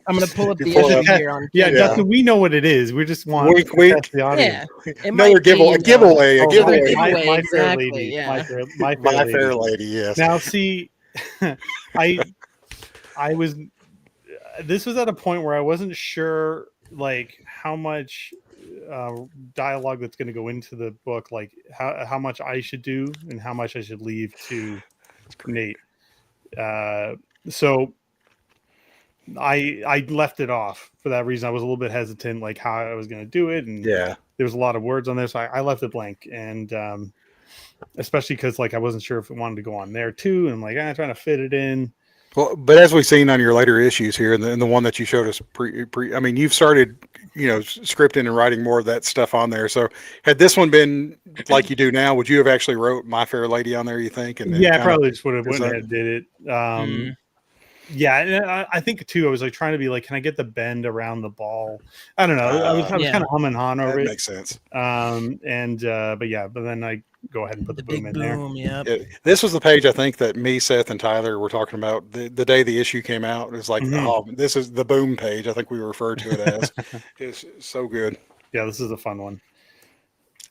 S2: I'm gonna pull up the
S1: pull
S2: issue
S1: up-
S2: here on.
S3: Yeah,
S1: Yeah.
S3: Dustin, we know what it is. We just want
S1: Wink,
S3: to
S1: wink.
S3: test the audience.
S2: Yeah, it
S1: Another
S2: might be,
S1: giveaway. Giveaway. A
S3: Oh,
S1: giveaway.
S2: giveaway.
S3: My Fair
S2: Exactly,
S3: Lady.
S2: yeah.
S3: My
S1: My
S3: Fair
S1: Fair
S3: Lady.
S1: Lady. Yes.
S3: Now, see, I was. This was at a point where I wasn't sure, like, how much dialogue that's going to go into the book, like how much I should do and how much I should leave to Nate. So I left it off for that reason. I was a little bit hesitant, like how I was going to do it, and
S1: Yeah.
S3: there was a lot of words on there, so I left it blank. And especially because like I wasn't sure if it wanted to go on there too, and I'm like, I'm trying to fit it in.
S1: Well, but as we've seen on your later issues here, and the one that you showed us I mean, you've started, scripting and writing more of that stuff on there. So, had this one been like you do now, would you have actually wrote My Fair Lady on there? You think? And
S3: Yeah, I
S1: kinda-
S3: probably just would have went
S1: that-
S3: ahead and did it. Yeah, and I think too, I was like trying to be like, can I get the bend around the ball? I don't know. I was
S2: Yeah.
S3: kind of humming on
S1: that
S3: over it.
S1: makes sense.
S3: But then I go ahead and put the boom
S2: big
S3: in there.
S2: boom. Yep.
S1: This was the page I think that me, Seth, and Tyler were talking about the day the issue came out. It was like, oh, this is the boom page. I think we referred to it as. It's so good.
S3: Yeah, this is a fun one.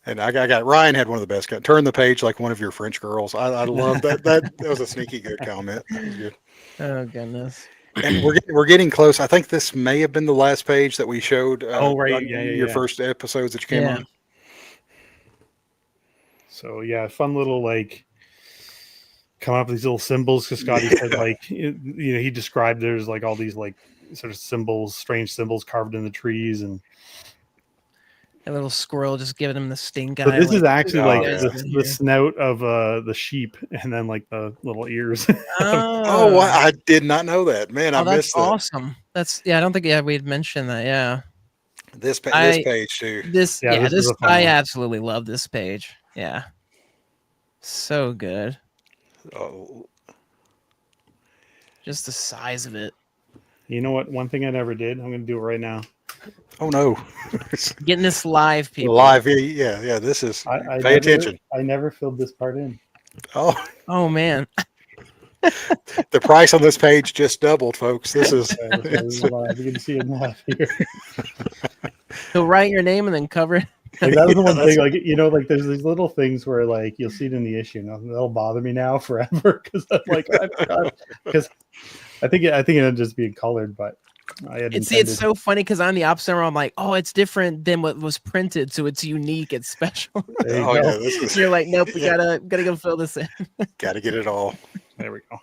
S1: And I got Ryan had one of the best. Turn the page like one of your French girls. I love that. That was a sneaky good comment. That was good.
S2: Oh goodness.
S1: And we're getting close. I think this may have been the last page that we showed.
S3: Right.
S1: on your first episodes that you came on.
S3: So yeah, fun little like come up with these little symbols because Skottie said like he described there's like all these like sort of symbols, strange symbols carved in the trees, and
S2: A little squirrel just giving him the stink eye.
S3: but this is actually
S1: oh,
S3: like
S1: yeah.
S3: the snout of the sheep, and then like the little ears.
S1: Oh, I did not know that. Man, I
S2: that's
S1: missed that.
S2: awesome. That's I don't think we had mentioned that. Yeah.
S1: This
S2: I-
S1: page too.
S2: This
S3: Yeah, this is a fun
S2: I
S3: one.
S2: absolutely love this page. Yeah. So good.
S1: Oh,
S2: Just the size of it.
S3: You know what? One thing I never did. I'm going to do it right now.
S1: oh no.
S2: Getting this live, people.
S1: Live. Yeah. This is. Pay attention.
S3: I never filled this part in.
S1: Oh,
S2: Oh man.
S1: the price on this page just doubled, folks. This is.
S3: You can see it live here.
S2: He'll write your name and then cover it.
S3: Like that was the
S1: Yeah,
S3: one thing, like, like there's these little things where like you'll see it in the issue and they'll bother me now forever because I'm like, I forgot, because I think it ended just being colored, but I had
S2: It's
S3: intended.
S2: so funny because I'm the opposite. Where I'm like, oh, it's different than what was printed, so it's unique, it's special.
S3: There you
S1: Oh
S3: go.
S1: yeah, this is.
S2: You're like, nope, we
S1: Yeah.
S2: gotta go fill this in.
S1: Gotta get it all.
S3: There we go.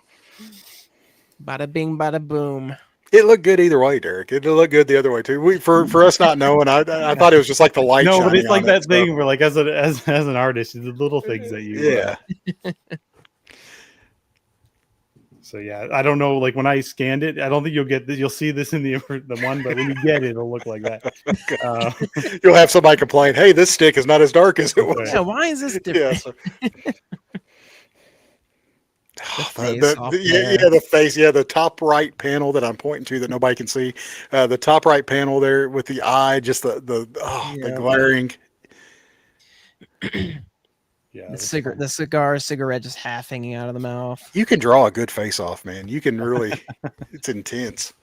S2: Bada bing, bada boom.
S1: It looked good either way, Derek. It looked good the other way too. For us not knowing, I thought it was just like the light.
S3: No, but
S1: shining
S3: it's like
S1: on
S3: that
S1: it, so-
S3: thing where, like, as an artist, the little things that you.
S1: Yeah.
S3: So yeah, I don't know. Like when I scanned it, I don't think you'll see this in the one, but when you get it, it'll look like that.
S1: You'll have somebody complain, "Hey, this stick is not as dark as it was."
S2: Yeah, why is this different?
S1: Yeah. So.
S2: face off
S1: The face. Yeah, the top right panel that I'm pointing to that nobody can see. The top right panel there with the eye, just the glaring.
S3: Yeah,
S2: The cigarette just half hanging out of the mouth.
S1: You can draw a good face off, man. You can really. It's intense.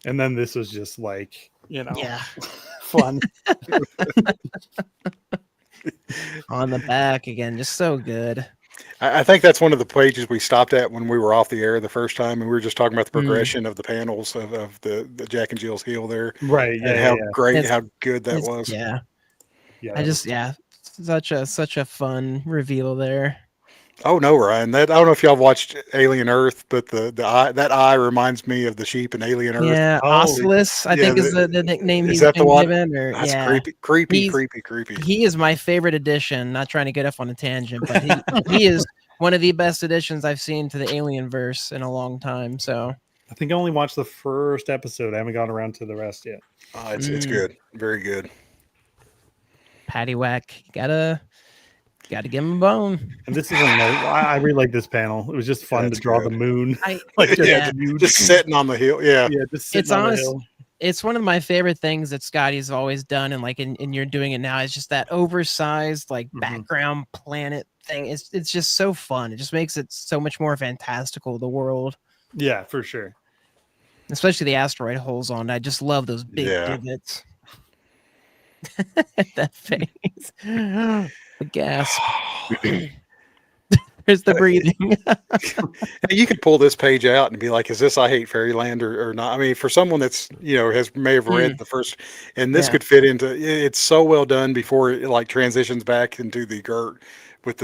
S3: and then this was just like
S2: Yeah.
S3: fun.
S2: On the back again, just so good.
S1: I think that's one of the pages we stopped at when we were off the air the first time, and we were just talking about the progression of the panels of the Jack and Jill's heel there,
S3: Right.
S1: and how great,
S2: It's-
S1: how good that was.
S2: Yeah.
S3: Yeah.
S2: Such a fun reveal there.
S1: Oh no, Ryan! That I don't know if y'all have watched Alien Earth, but the eye, that eye reminds me of the sheep in Alien Earth.
S2: Yeah,
S3: Oh,
S2: Ocelus, I
S1: yeah,
S2: think is the nickname
S1: is
S2: he's
S1: that the
S2: been
S1: one?
S2: given. Or,
S1: That's
S2: yeah.
S1: creepy.
S2: He's- He is my favorite addition. Not trying to get off on a tangent, but he is one of the best additions I've seen to the Alien verse in a long time. So
S3: I think I only watched the first episode. I haven't gone around to the rest yet.
S1: It's good, very good.
S2: Patty Whack, gotta give him a bone.
S3: And this is I really like this panel. It was just fun
S1: That's
S3: to draw
S1: good.
S3: the moon.
S2: Like,
S1: Yeah, just sitting on the hill. Yeah,
S3: just sitting
S2: It's
S3: on the
S2: honest-
S3: hill.
S2: It's one of my favorite things that Skottie's always done, and like and you're doing it now. It's just that oversized like background planet thing. It's just so fun. It just makes it so much more fantastical. The world,
S3: Yeah, for sure.
S2: especially the asteroid holes on it. I just love those big
S1: Yeah.
S2: divots. That face, the gasp. There's the breathing.
S1: You could pull this page out and be like, "Is this I Hate Fairyland or not?" I mean, for someone that's may have read the first, and this
S2: Yeah.
S1: could fit into. It's so well done before it like transitions back into the Gert with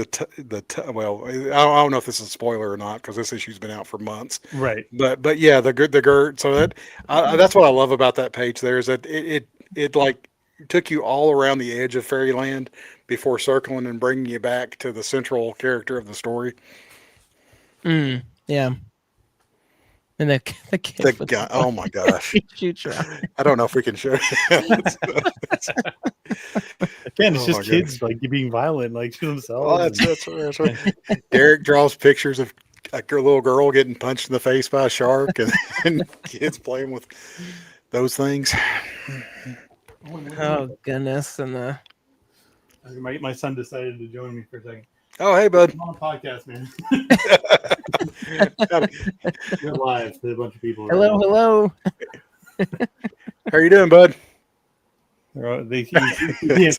S1: well, I don't know if this is a spoiler or not because this issue's been out for months.
S3: Right.
S1: But yeah, the Gert. So that's what I love about that page. There is that it like took you all around the edge of Fairyland before circling and bringing you back to the central character of the story.
S2: Yeah. And the kid
S1: The
S2: with
S1: guy. Oh my gosh!
S2: shoots her out.
S1: I don't know if we can show.
S3: Again, it's
S1: Oh
S3: just
S1: my
S3: kids like being violent, like to themselves.
S1: Oh, that's right. Derek draws pictures of a little girl getting punched in the face by a shark, and kids playing with those things.
S2: Oh goodness, and the
S3: My son decided to join me for a second.
S1: Oh, hey, bud.
S3: I'm on a podcast, man. We're live. There's a bunch of people.
S2: hello.
S1: How are you doing, bud?
S3: They can't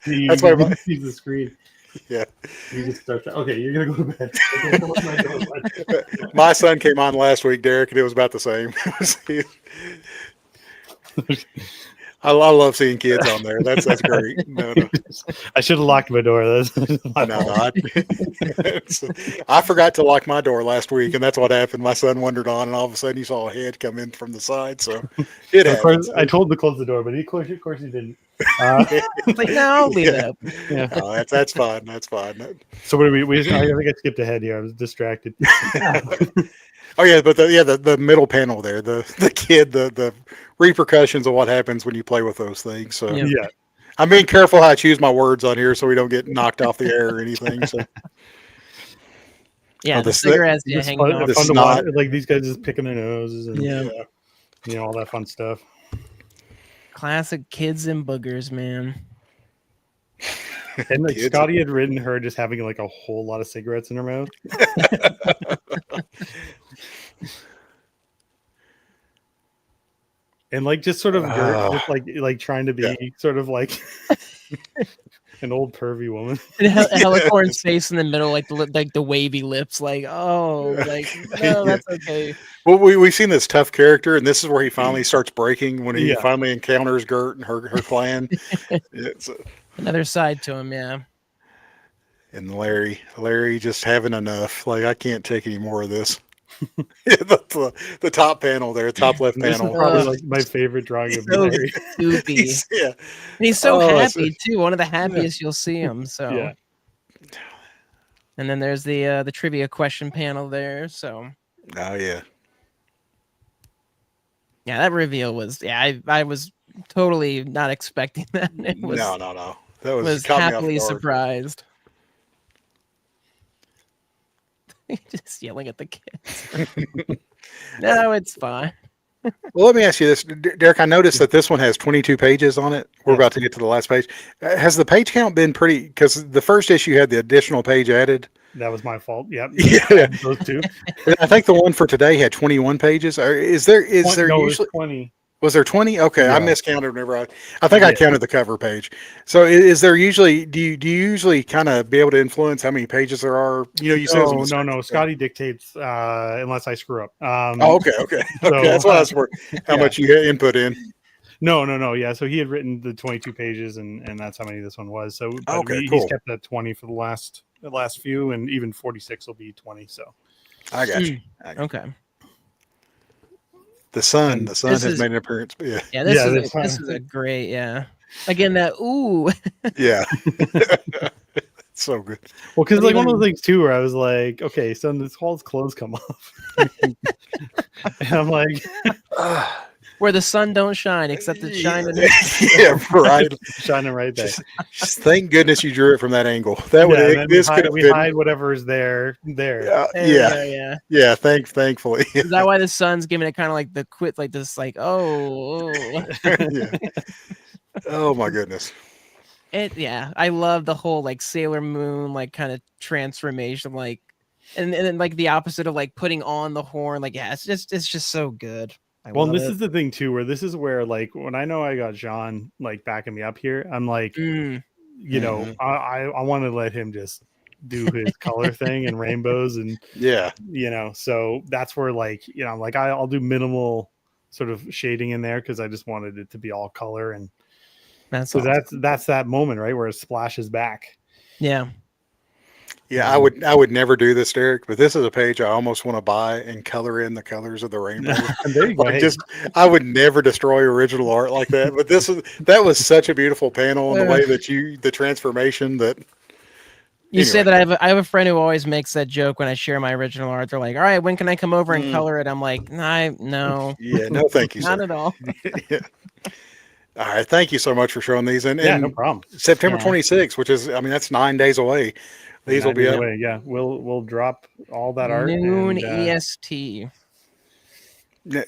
S3: see you.
S1: That's why
S3: You can see the screen.
S1: Yeah.
S3: You just start. Okay, you're gonna go to bed.
S1: My son came on last week, Derek, and it was about the same. I love seeing kids on there. That's great. No.
S3: I should have locked my door. That's my fault.
S1: I forgot to lock my door last week, and that's what happened. My son wandered on, and all of a sudden, he saw a head come in from the side. So it
S3: Of course,
S1: happens.
S3: I told him to close the door, but of course he didn't.
S2: Like no, leave it up.
S3: Yeah.
S1: No, that's fine. That's fine.
S3: So what do we? I think I skipped ahead here. I was distracted.
S1: Oh yeah, but the middle panel there, the kid, the repercussions of what happens when you play with those things. So
S2: Yeah.
S3: Yeah.
S1: I'm being careful how I choose my words on here so we don't get knocked off the air or anything. So
S2: Yeah,
S1: Oh,
S2: the
S1: the
S2: cigarettes
S3: It's
S2: hanging
S3: fun,
S2: off.
S1: the
S3: fun to
S1: snot.
S3: watch, like these guys just picking their noses and
S2: Yeah.
S3: all that fun stuff.
S2: Classic kids and boogers, man.
S3: And like
S1: Kids.
S3: Skottie had written her just having like a whole lot of cigarettes in her mouth. And like just sort of Gert, just like trying to be sort of like an old pervy woman.
S2: And Helicorn's face in the middle, like the wavy lips, like no, that's okay.
S1: Well, we've seen this tough character, and this is where he finally starts breaking when he finally encounters Gert and her clan. It's
S2: Another side to him, yeah.
S1: And Larry just having enough. Like, I can't take any more of this. the top panel there, top left panel.
S3: Is probably like my favorite drawing of
S2: So
S3: Larry.
S2: goofy.
S1: Yeah.
S2: And he's so happy too. One of the happiest you'll see him. So
S3: Yeah.
S2: And then there's the trivia question panel there. So
S1: Oh yeah.
S2: Yeah, that reveal was I was totally not expecting that. It was,
S1: No. That
S2: was
S1: caught me off
S2: happily
S1: guard.
S2: surprised. Just yelling at the kids. No, it's fine.
S1: Well, let me ask you this, Derek. I noticed that this one has 22 pages on it. We're about to get to the last page. Has the page count been pretty? Because the first issue had the additional page added.
S3: That was my fault. Yep.
S1: Yeah.
S3: Those two.
S1: I think the one for today had 21 pages. Or is there
S3: No,
S1: usually
S3: 20?
S1: Was there 20? Okay,
S3: Yeah.
S1: I miscounted whenever I think I counted the cover page. So is there usually do you usually kind of be able to influence how many pages there are? You said
S3: No. Skottie dictates unless I screw up.
S1: Okay.
S3: So,
S1: That's what I was for. How much you had input in.
S3: No. Yeah. So he had written the 22 pages and that's how many this one was. So
S1: cool.
S3: He's kept that 20 for the last few, and even 46 will be 20. So
S1: I got you.
S2: Okay.
S1: The sun has made an appearance.
S2: Yeah, this is a great, Again, that ooh.
S1: Yeah. So good.
S3: Well, because like one of the things too, where I was like, okay, so this whole clothes come off, and I'm like,
S2: where the sun don't shine, except it's shining.
S1: Yeah, right.
S3: Shining right there.
S1: Just thank goodness you drew it from that angle. That would
S3: we hide whatever's there.
S1: Yeah. Thankfully.
S2: Is that why the sun's giving it kind of like the quit, like this, like
S1: Yeah. Oh my goodness.
S2: I love the whole like Sailor Moon like kind of transformation, like, and then like the opposite of like putting on the horn, like it's just so good.
S3: This is the thing too, where this is where like when I know I got John like backing me up here, I'm like, I want to let him just do his color thing and rainbows and so that's where like like I'll do minimal sort of shading in there because I just wanted it to be all color, and
S2: that's
S3: that's that moment right where it splashes back.
S1: Yeah, I would never do this, Derek, but this is a page I almost want to buy and color in the colors of the rainbow.
S3: There you go.
S1: I would never destroy original art like that, but that was such a beautiful panel, and the way that the transformation that
S2: you say that I have a friend who always makes that joke when I share my original art. They're like, "All right, when can I come over and color it?" I'm like, no.
S1: Yeah, no, thank you,
S2: not
S1: sir.
S2: at all.
S1: Yeah. All right, thank you so much for showing these, and
S3: no problem.
S1: September 26th, which is, that's 9 days away. These will be up.
S3: Yeah, we'll drop all that art.
S2: Noon EST.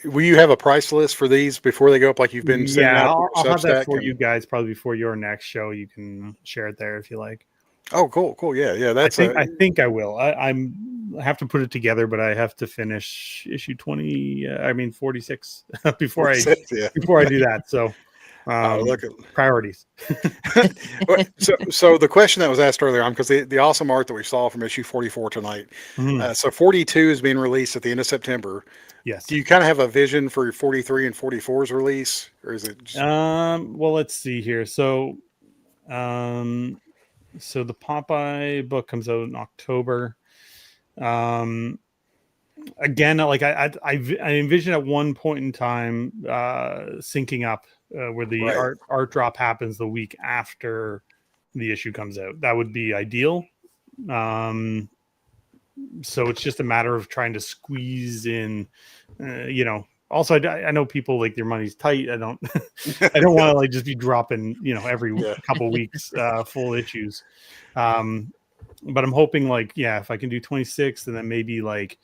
S1: Will you have a price list for these before they go up, like you've been sending out?
S3: I'll have that for you guys probably before your next show. You can share it there if you like.
S1: Oh, cool. Yeah. That's.
S3: I think I will. I have to put it together, but I have to finish issue 46 before I do that. So.
S1: Look at
S3: priorities.
S1: so the question that was asked earlier on, because the awesome art that we saw from issue 44 tonight, so 42 is being released at the end of September.
S3: Yes.
S1: Do you kind of have a vision for your 43 and 44's release, or is it just...
S3: well, let's see here. So the Popeye book comes out in October. Again, like I envision at one point in time syncing up where the art drop happens the week after the issue comes out. That would be ideal. So it's just a matter of trying to squeeze in, Also, I know people like their money's tight. I don't want to like just be dropping, every couple weeks full issues. But I'm hoping like, if I can do 26 and then maybe like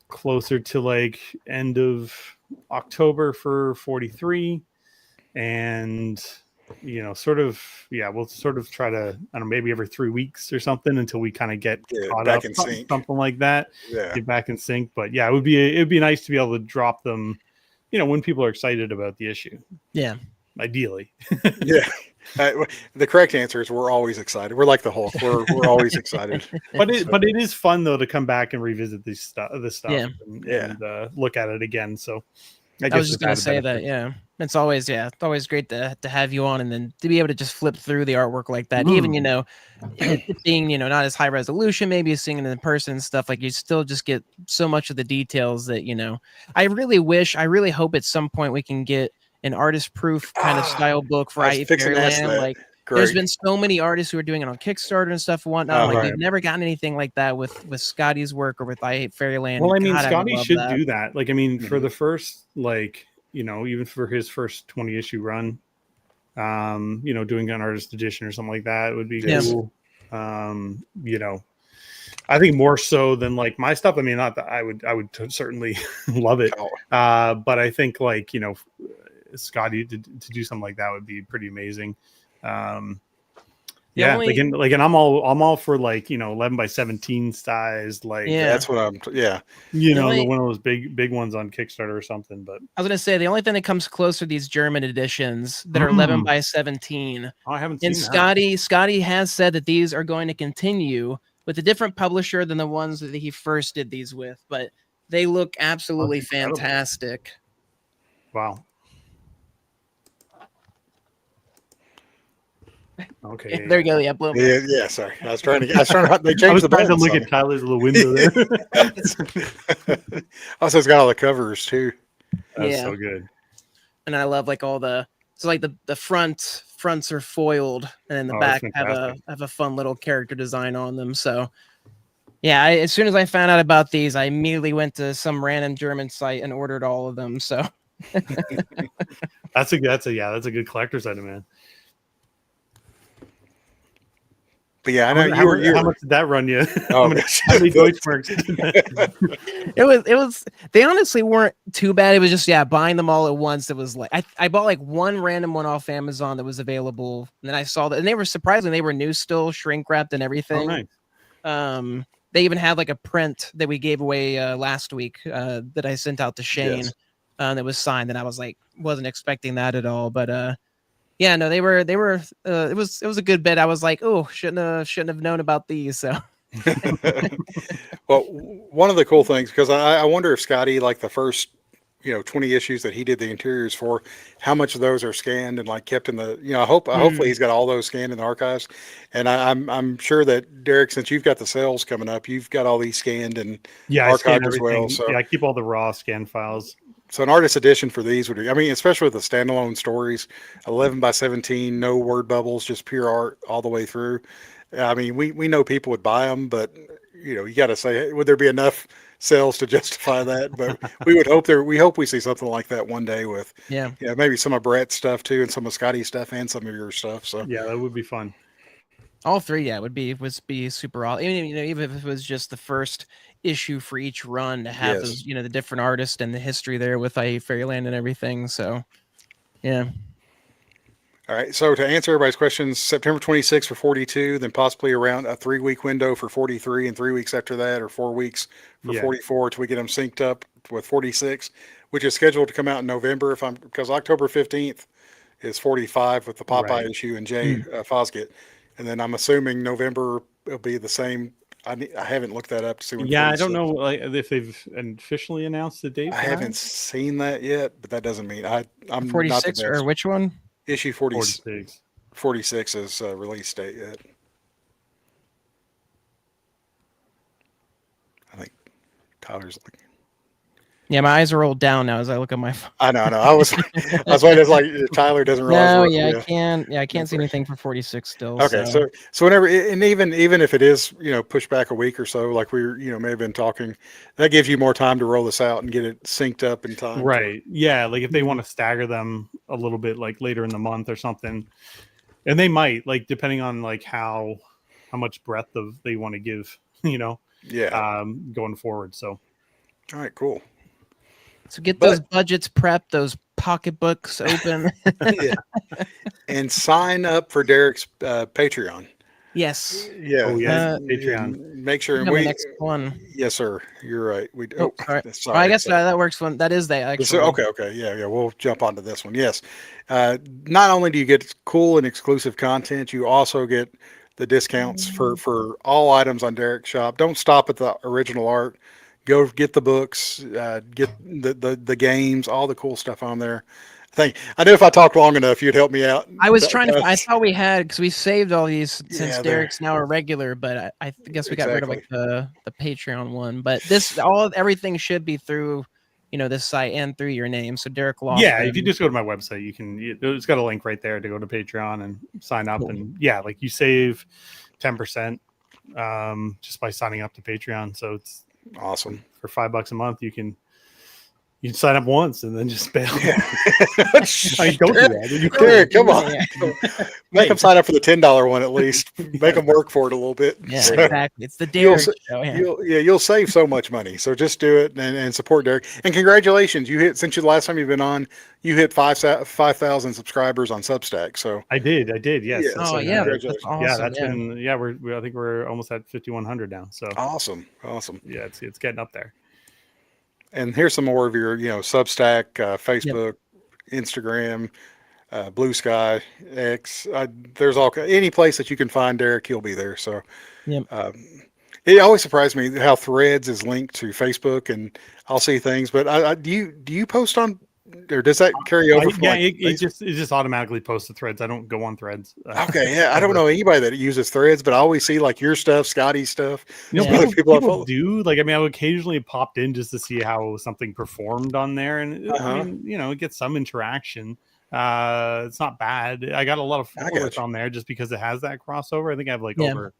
S3: closer to like end of October for 43. And we'll sort of try to, I don't know, maybe every 3 weeks or something until we kind of get caught
S1: back
S3: up,
S1: in sync.
S3: something like that.
S1: Yeah,
S3: get back in sync. But it'd be nice to be able to drop them when people are excited about the issue.
S2: Yeah.
S3: Ideally.
S1: Yeah. The correct answer is we're always excited. We're like the Hulk. We're always excited.
S3: But it is fun though to come back and revisit this stuff
S2: Yeah.
S3: and look at it again. So
S2: I was just gonna say that, yeah. It's always great to have you on and then to be able to just flip through the artwork like that. Even, it being, not as high resolution, maybe seeing it in person and stuff, like you still just get so much of the details that, I really hope at some point we can get an artist proof kind of style book for I Hate Fairyland. Like there's been so many artists who are doing it on Kickstarter and stuff and whatnot. We've never gotten anything like that with Skottie's work or with I Hate Fairyland.
S3: Well, I mean, Skottie should do that. Like, I mean, for the first, even for his first 20 issue run, doing an artist edition or something like that would be cool. I think more so than like my stuff. I mean, not that I would certainly love it. But I think Skottie to do something like that would be pretty amazing. And I'm all for 11 by 17 size,
S1: that's what I'm
S3: the one of those big ones on Kickstarter or something. But
S2: I was gonna say the only thing that comes close are these German editions that are 11 by 17.
S3: I haven't
S2: seen that. Skottie has said that these are going to continue with a different publisher than the ones that he first did these with, but they look absolutely fantastic.
S3: Wow. Okay.
S2: There you go. Yeah, blow.
S1: Yeah. Sorry, I was trying to. They changed the
S3: button. To look at Tyler's little window there.
S1: Also, it's got all the covers too.
S3: That's so good.
S2: And I love all the the fronts are foiled, and then the back have a fun little character design on them. So yeah, as soon as I found out about these, I immediately went to some random German site and ordered all of them. So
S3: that's a good collector's item, man.
S1: But yeah, I know
S3: how much did that run you?
S1: Oh,
S3: how many Deutschmarks?
S2: It was. They honestly weren't too bad. It was just buying them all at once. It was I bought one random one off Amazon that was available, and then I saw that, and they were surprising. They were new, still shrink wrapped and everything.
S1: Oh, nice.
S2: They even had a print that we gave away last week that I sent out to Shane.
S1: Yes.
S2: That was signed, and I was wasn't expecting that at all, but. Yeah, no, they were. It was a good bit. I was like, oh, shouldn't have known about these. So,
S1: well, one of the cool things, because I wonder if Skottie, the first 20 issues that he did the interiors for, how much of those are scanned and kept in the hopefully he's got all those scanned in the archives. And I'm sure that Derek, since you've got the sales coming up, you've got all these scanned and archived as well. So
S3: I keep all the raw scan files.
S1: So an artist edition for these would be, I mean, especially with the standalone stories, 11 by 17, no word bubbles, just pure art all the way through. I mean, we know people would buy them, but you got to say, would there be enough sales to justify that? But we hope we see something like that one day with, maybe some of Brett's stuff too, and some of Skottie's stuff and some of your stuff. So
S3: yeah, that would be fun.
S2: All three, would be super awesome. Even if it was just the first issue for each run to have those, the different artists and the history there with I Hate Fairyland and everything. So, yeah.
S1: All right. So to answer everybody's questions, September 26th for 42, then possibly around a 3-week window for 43, and 3 weeks after that, or 4 weeks for 44, till we get them synced up with 46, which is scheduled to come out in November. Because October 15th is 45 with the Popeye issue and Jay Fosgate. And then I'm assuming November will be the same. I haven't looked that up to see when.
S3: Yeah, I don't know if they've officially announced the date.
S1: I haven't seen that yet, but that doesn't mean I'm
S2: 46 or which one?
S1: Issue 46. 46 is release date yet. I think Tyler's looking.
S2: Yeah, my eyes are rolled down now as I look at my phone.
S1: I know. I was waiting. Tyler doesn't realize.
S2: No, I can't see anything for 46 still.
S1: Okay, so whenever, and even if it is pushed back a week or so, like we may have been talking, that gives you more time to roll this out and get it synced up in time.
S3: Right. Yeah, if they want to stagger them a little bit, later in the month or something, and they might, depending on how much breadth they want to give, going forward. So,
S1: all right, cool.
S2: So get those budgets prepped, those pocketbooks open.
S1: And sign up for Derek's Patreon.
S2: Yes.
S1: Yeah.
S3: Oh, yeah,
S1: and
S3: Patreon.
S1: make sure. And
S2: On the next one.
S1: yes, sir. You're right.
S2: Oh, sorry.
S1: Sorry.
S2: Well, I guess
S1: So-
S2: that works. One that is the actual.
S1: okay. Yeah. We'll jump onto this one. Yes. Not only do you get cool and exclusive content, you also get the discounts for all items on Derek's shop. Don't stop at the original art. Go get the books, get the games, all the cool stuff on there. I knew if I talked long enough, you'd help me out.
S2: I was trying to. I thought we had because we saved all these since
S1: Yeah, they're-
S2: Derek's now a regular, but I guess we got rid of like
S1: Exactly.
S2: the Patreon one. But everything should be through, this site and through your name. So Derek Laufman.
S3: Yeah, if you just go to my website, it's got a link right there to go to Patreon and sign up.
S2: Cool.
S3: And yeah, like you save 10% just by signing up to Patreon. So it's
S1: Awesome.
S3: for $5 a month. You can sign up once and then just bail. I mean, don't do that.
S1: Derek, come on.
S2: Yeah.
S1: Make them sign up for the $10 one at least. Make them work for it a little bit.
S2: Yeah,
S1: So
S2: exactly. It's the Derek
S1: You'll-
S2: show. Yeah.
S1: you'll save so much money. So just do it and support Derek. And congratulations, since the last time you've been on, you hit 5,000 subscribers on Substack. So
S3: I did. Yes.
S1: Yeah,
S2: Oh
S1: so
S2: yeah, that's
S1: congratulations.
S2: awesome.
S3: Yeah, that's been. Yeah, I think we're almost at 5,100 now. So
S1: awesome.
S3: yeah, it's getting up there.
S1: And here's some more of your, Substack, Facebook, Instagram, Blue Sky, X. There's any place that you can find Derek, he'll be there. So,
S2: Yep.
S1: it always surprised me how Threads is linked to Facebook, and I'll see things. But do you post on, or does that carry over? From
S3: it just automatically posts the Threads. I don't go on Threads.
S1: Okay, yeah, I don't know anybody that uses Threads, but I always see like your stuff, Skottie's stuff.
S2: Yeah.
S3: People do. Like, I mean, I would occasionally popped in just to see how something performed on there, and I mean, it gets some interaction. It's not bad. I got a lot of followers on there just because it has that crossover. I think I have like over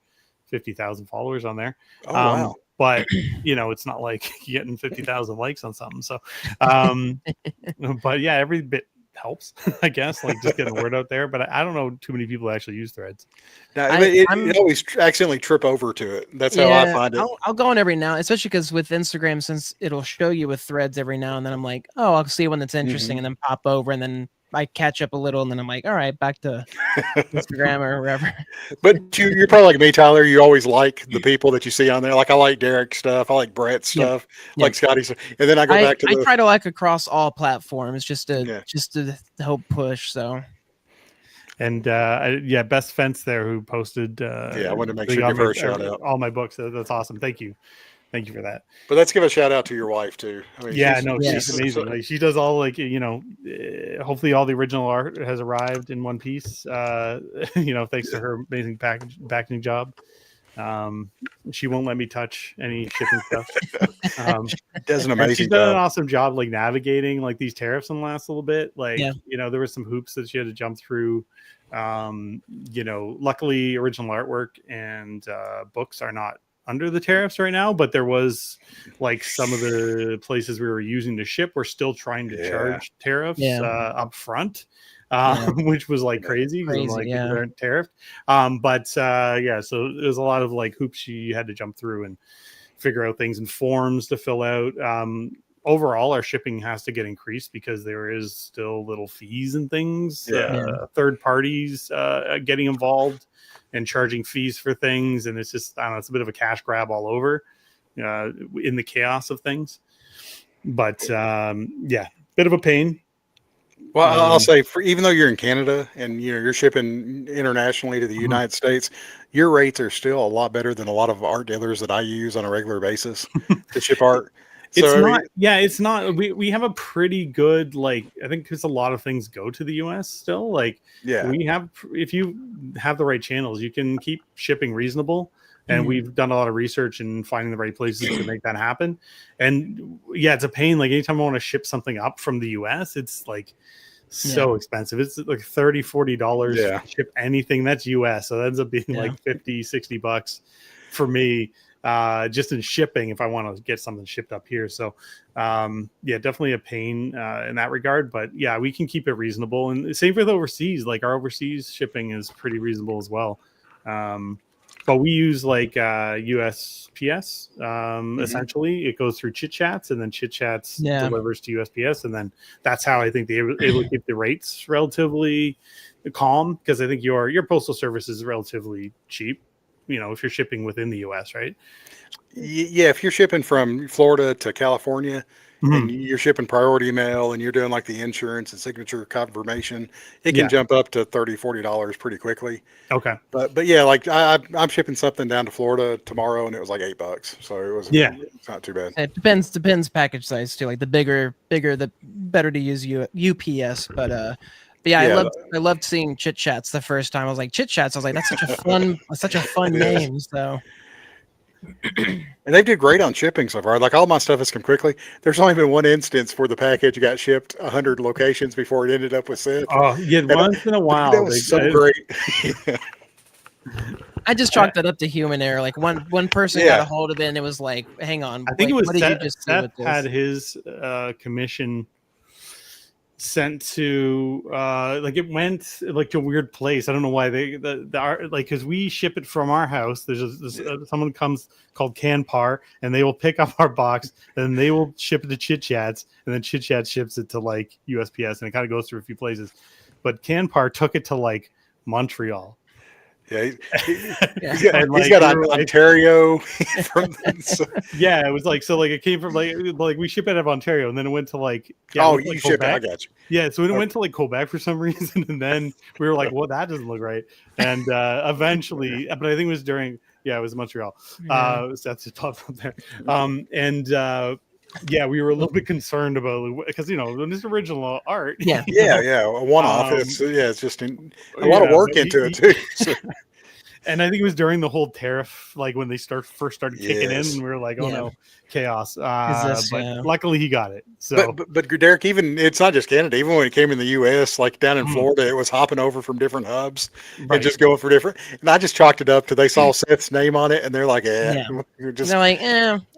S3: 50,000 followers on there.
S1: Oh wow.
S3: But it's not like getting 50,000 likes on something. So, but yeah, every bit helps, I guess, like just getting the word out there. But I don't know too many people actually use Threads.
S1: It always accidentally trip over to it. That's how I find it.
S2: I'll go on every now, especially because with Instagram, since it'll show you with Threads every now and then, I'm like, oh, I'll see one that's interesting, and then pop over, and then I catch up a little, and then I'm like, all right, back to Instagram or wherever.
S1: But you're probably like me, Tyler. You always like the people that you see on there. Like I like Derek's stuff. I like Brett's stuff. Like Skottie's. And then I go back to
S2: I try to like across all platforms just to help push. So.
S3: And Best Fence there who posted.
S1: I wanted to make sure to give her a shout out.
S3: All my books. That's awesome. Thank you for that.
S1: But let's give a shout out to your wife too. I mean,
S3: she's amazing. Like she does all hopefully all the original art has arrived in one piece. Thanks to her amazing packaging job. She won't let me touch any shipping stuff.
S1: Does an amazing
S3: she's done an awesome job like navigating like these tariffs in the last little bit. Like there were some hoops that she had to jump through. Luckily original artwork and books are not under the tariffs right now, but there was like some of the places we were using to ship were still trying to charge tariffs up front, which was like crazy. They aren't tariffed. So there's a lot of like hoops you had to jump through and figure out things and forms to fill out. Overall, our shipping has to get increased because there is still little fees and things. Third parties getting involved and charging fees for things, and it's just it's a bit of a cash grab all over in the chaos of things. But bit of a pain.
S1: Well, I'll say, even though you're in Canada and you're shipping internationally to the United States, your rates are still a lot better than a lot of art dealers that I use on a regular basis to ship art.
S3: It's not. We have a pretty good, like, I think because a lot of things go to the US still. Like, we have, if you have the right channels, you can keep shipping reasonable. And we've done a lot of research and finding the right places to make that happen. And it's a pain. Like anytime I want to ship something up from the US, it's like so expensive. It's like $30-$40 to ship anything that's US. So that ends up being like $50-$60 for me. Just in shipping if I want to get something shipped up here. So definitely a pain in that regard, but we can keep it reasonable. And same with overseas, like our overseas shipping is pretty reasonable as well. but we use like USPS. Essentially, it goes through Chit Chats, and then Chit Chats delivers to USPS, and then that's how I think they're able to keep the rates relatively calm, because I think your postal service is relatively cheap. If you're shipping within the US, right?
S1: Yeah, if you're shipping from Florida to California and
S3: Mm-hmm.
S1: you're shipping priority mail and you're doing like the insurance and signature confirmation, it can
S3: Yeah.
S1: jump up to $30-$40 pretty quickly.
S3: Okay.
S1: But yeah, like I'm shipping something down to Florida tomorrow and it was like $8. So it's not too bad.
S2: It depends package size too. Like the bigger the better to use UPS. But yeah, I loved seeing Chit Chats the first time. I was like, Chit Chats. I was like, that's such a fun name. So.
S1: And they did great on shipping so far. Like all my stuff has come quickly. There's only been one instance where the package got shipped 100 locations before it ended up with Seth.
S3: Oh, yeah, once in a while.
S1: That was so great. Yeah.
S2: I just chalked that up to human error. Like one person got a hold of it, and it was like, "Hang on,
S3: I think it was
S2: what did
S3: Seth,
S2: you just do with this?"
S3: had his commission sent to like it went like to a weird place. I don't know why like because we ship it from our house. There's someone comes called Canpar, and they will pick up our box and they will ship it to Chit Chats, and then Chit Chat ships it to like USPS, and it kind of goes through a few places. But Canpar took it to like Montreal.
S1: Yeah, he's got Ontario.
S3: Yeah, it was like it came from like we ship it out of Ontario, and then it went to like
S1: you ship it. I got you.
S3: Yeah, so it went to like Quebec for some reason, and then we were like, well, that doesn't look right. And eventually, but I think it was during it was Montreal. That's it popped up there. We were a little bit concerned about because this original art.
S1: A one-off. It's just a lot of work into it too. So.
S3: And I think it was during the whole tariff, like when they first started kicking in, and we were like, "Oh no, chaos!" But luckily, he got it. So,
S1: but Derek, even it's not just Canada. Even when it came in the U.S., like down in Florida, it was hopping over from different hubs and just going for different. And I just chalked it up to they saw Seth's name on it, and they're like, we're just.
S2: They're like,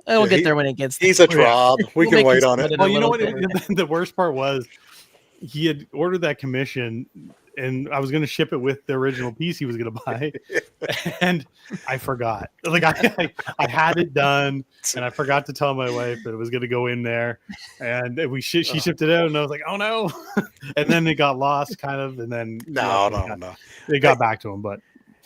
S2: we'll get there when it gets there.
S1: He's a trob. We can wait on it.
S3: Well, you know what? The worst part was he had ordered that commission. And I was going to ship it with the original piece he was going to buy, and I forgot. Like I had it done, and I forgot to tell my wife that it was going to go in there, and she shipped it out, and I was like, "Oh no!" And then it got lost, kind of, and then
S1: no,
S3: it got back to him, but.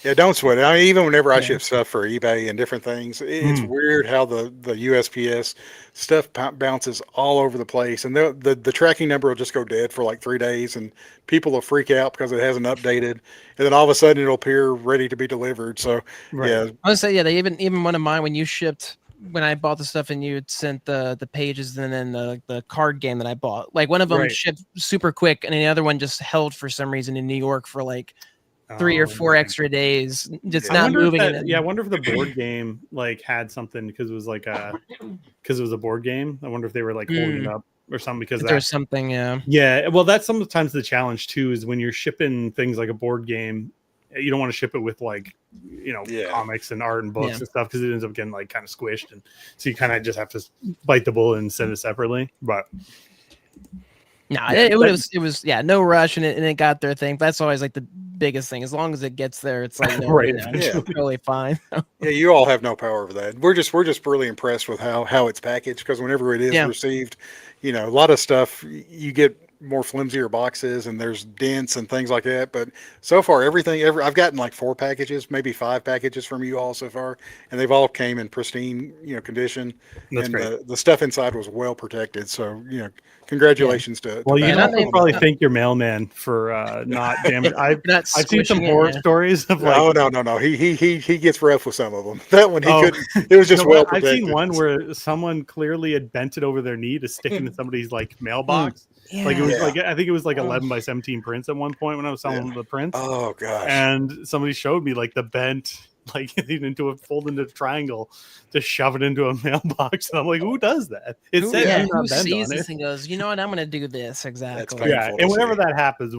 S1: Yeah, don't sweat it. I mean, even whenever I ship stuff for eBay and different things, it's weird how the USPS stuff bounces all over the place, and the tracking number will just go dead for like 3 days, and people will freak out because it hasn't updated, and then all of a sudden it'll appear ready to be delivered. So yeah,
S2: I would say they even one of mine when you shipped. When I bought the stuff and you had sent the pages and then the card game that I bought, like one of them shipped super quick, and the other one just held for some reaon in New York for like 3 or 4 extra days, just not moving.
S3: I wonder if the board game like had something because it was a board game. I wonder if they were like holding it up or something because
S2: there's something.
S3: Yeah. Well, that's sometimes the challenge too is when you're shipping things like a board game, you don't want to ship it with like comics and art and books and stuff because it ends up getting like kind of squished, and so you kind of just have to bite the bullet and send it separately. But.
S2: No, it was no rush, and it got their thing. That's always like the biggest thing. As long as it gets there, it's like totally fine.
S1: Yeah, you all have no power over that. We're just really impressed with how it's packaged because whenever it is received, a lot of stuff you get more flimsier boxes and there's dents and things like that. But so far, I've gotten like 4 packages, maybe 5 packages from you all so far, and they've all came in pristine, condition.
S3: That's
S1: and
S3: great.
S1: The stuff inside was well protected. So, congratulations to.
S3: Well, you probably thank your mailman for not damage. I've seen some horror stories of like.
S1: No. He gets rough with some of them. That one he couldn't. It was just well protected.
S3: I've seen one where someone clearly had bent it over their knee to stick into somebody's like mailbox.
S2: Yeah.
S3: Like it was like I think it was like 11 by 17 prints at one point when I was selling the prints.
S1: Oh gosh!
S3: And somebody showed me like the bent, like fold into a triangle to shove it into a mailbox, and I'm like, who does that? It says
S2: who sees this and goes, you know what? I'm going to do this exactly.
S3: And whenever that happens,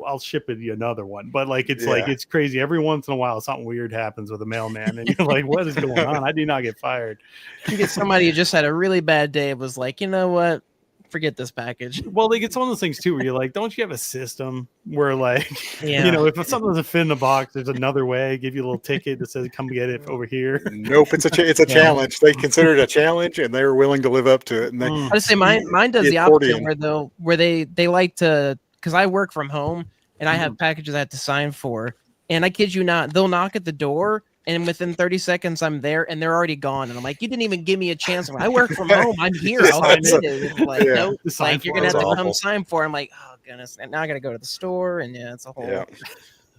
S3: I'll ship it another one. But like it's crazy. Every once in a while, something weird happens with a mailman, and you're like, what is going on? I do not get fired.
S2: You get somebody who just had a really bad day. It was like, you know what? forget this package.
S3: Well, like it's one of those things too where you're like, don't you have a system where like,
S2: Yeah.
S3: you know, if something doesn't fit in the box, there's another way. Give you a little ticket that says come get it over here.
S1: Nope, it's a challenge. They consider it a challenge, and they're willing to live up to it. And they,
S2: I just say mine does
S1: the
S2: the opposite
S1: accordion.
S2: where they like to, because I work from home and I have packages I have to sign for, and I kid you not, they'll knock at the door and within 30 seconds I'm there and they're already gone, and I'm like, you didn't even give me a chance. I work from home, I'm here, I'll sign it. It's like,
S1: Yeah.
S2: nope,
S3: Sign
S2: like you're
S3: for
S2: gonna
S3: it.
S2: have to
S1: It's
S2: come
S1: awful.
S2: sign for it. I'm like, oh goodness, and now I gotta go to the store, and yeah, it's a
S1: Yeah.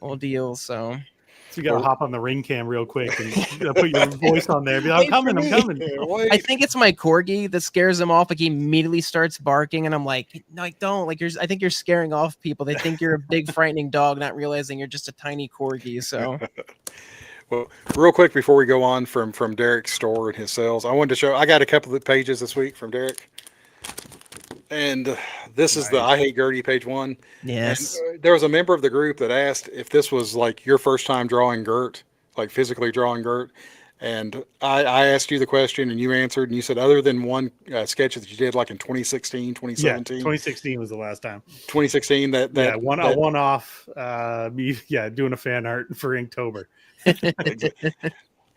S2: whole deal. So
S3: So you gotta hop on the ring cam real quick and put your voice on there. Be like, I'm coming.
S1: Yeah,
S2: I
S1: wait.
S2: think it's my corgi that scares him off. Like he immediately starts barking, and I'm like, no, like don't. Like I think you're scaring off people. They think you're a big frightening dog, not realizing you're just a tiny corgi. So
S1: Well, real quick before we go on from Derek's store and his sales, I wanted to show. I got a couple of pages this week from Derek, and this is the I Hate Gertie page 1.
S2: yes,
S1: And, there was a member of the group that asked if this was like your first time drawing Gert, like physically drawing Gert. And I asked you the question and you answered, and you said other than one sketch that you did like in 2016,
S3: Yeah,
S1: 2017,
S3: 2016 was the last time.
S1: 2016,
S3: Yeah, a one off. Me, doing a fan art for Inktober.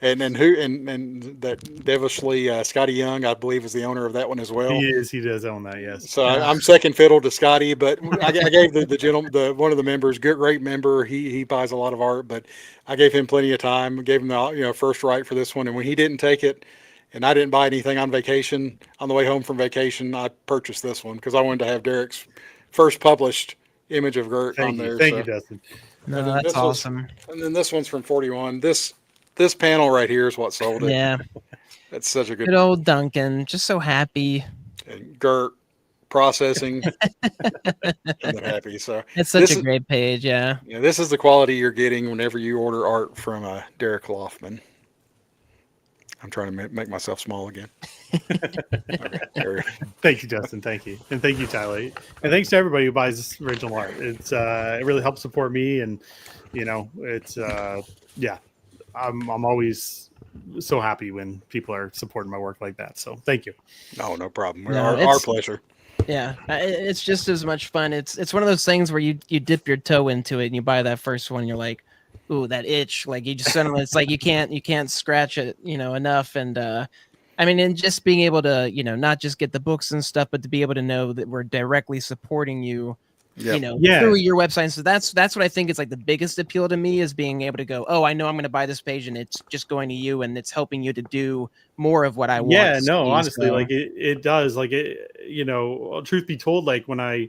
S1: and that devilishly Skottie Young, I believe, is the owner of that one as well.
S3: He does own that. Yes.
S1: So I'm second fiddle to Skottie, but I gave the gentleman, one of the members, great member. He buys a lot of art, but I gave him plenty of time. Gave him the first right for this one, and when he didn't take it, and I didn't buy anything on vacation on the way home from vacation, I purchased this one because I wanted to have Derek's first published image of Gert on there.
S3: Thank you, Dustin.
S2: no,
S1: And then
S2: that's
S1: this was-
S2: awesome.
S1: And then this one's from 41. This panel right here is what sold it.
S2: Yeah,
S1: That's such a good.
S2: good old Duncan, just so happy.
S1: And Gert processing and then happy. So
S2: It's such
S1: this
S2: a
S1: is-
S2: great page. Yeah,
S1: this is the quality you're getting whenever you order art from Derek Laufman. I'm trying to make myself small again. Okay, there we go.
S3: Thank you, Justin. Thank you, and thank you, Tyler, and thanks to everybody who buys this original art. It's it really helps support me, and it's I'm always so happy when people are supporting my work like that. So thank you.
S1: No problem.
S2: No,
S1: our
S2: it's-
S1: pleasure.
S2: yeah, it's just as much fun. It's one of those things where you dip your toe into it and you buy that first one. You're like, ooh, that itch. Like you just suddenly, it's like you can't scratch it, enough. And I mean, and just being able to, not just get the books and stuff, but to be able to know that we're directly supporting you,
S1: Yep.
S2: through your website. So that's what I think is like the biggest appeal to me, is being able to go, oh, I know I'm going to buy this page and it's just going to you and it's helping you to do more of what I want.
S3: Yeah,
S2: to
S3: no,
S2: see.
S3: honestly,
S2: So,
S3: like it does. Like truth be told, like when I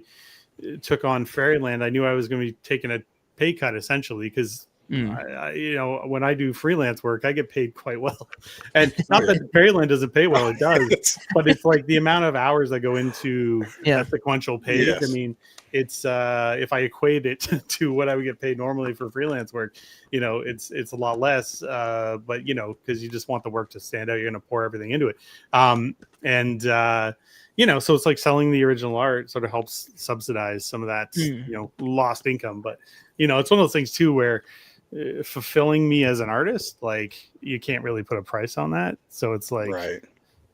S3: took on Fairyland, I knew I was going to be taking a pay cut essentially because when I do freelance work, I get paid quite well. And not that Fairyland doesn't pay well, it does, but it's like the amount of hours that go into a sequential page.
S1: Yes.
S3: I mean, it's if I equate it to what I would get paid normally for freelance work, it's a lot less. But because you just want the work to stand out, you're going to pour everything into it. So it's like selling the original art sort of helps subsidize some of that, lost income. But it's one of those things too where fulfilling me as an artist, like you can't really put a price on that. So it's like,
S1: Right.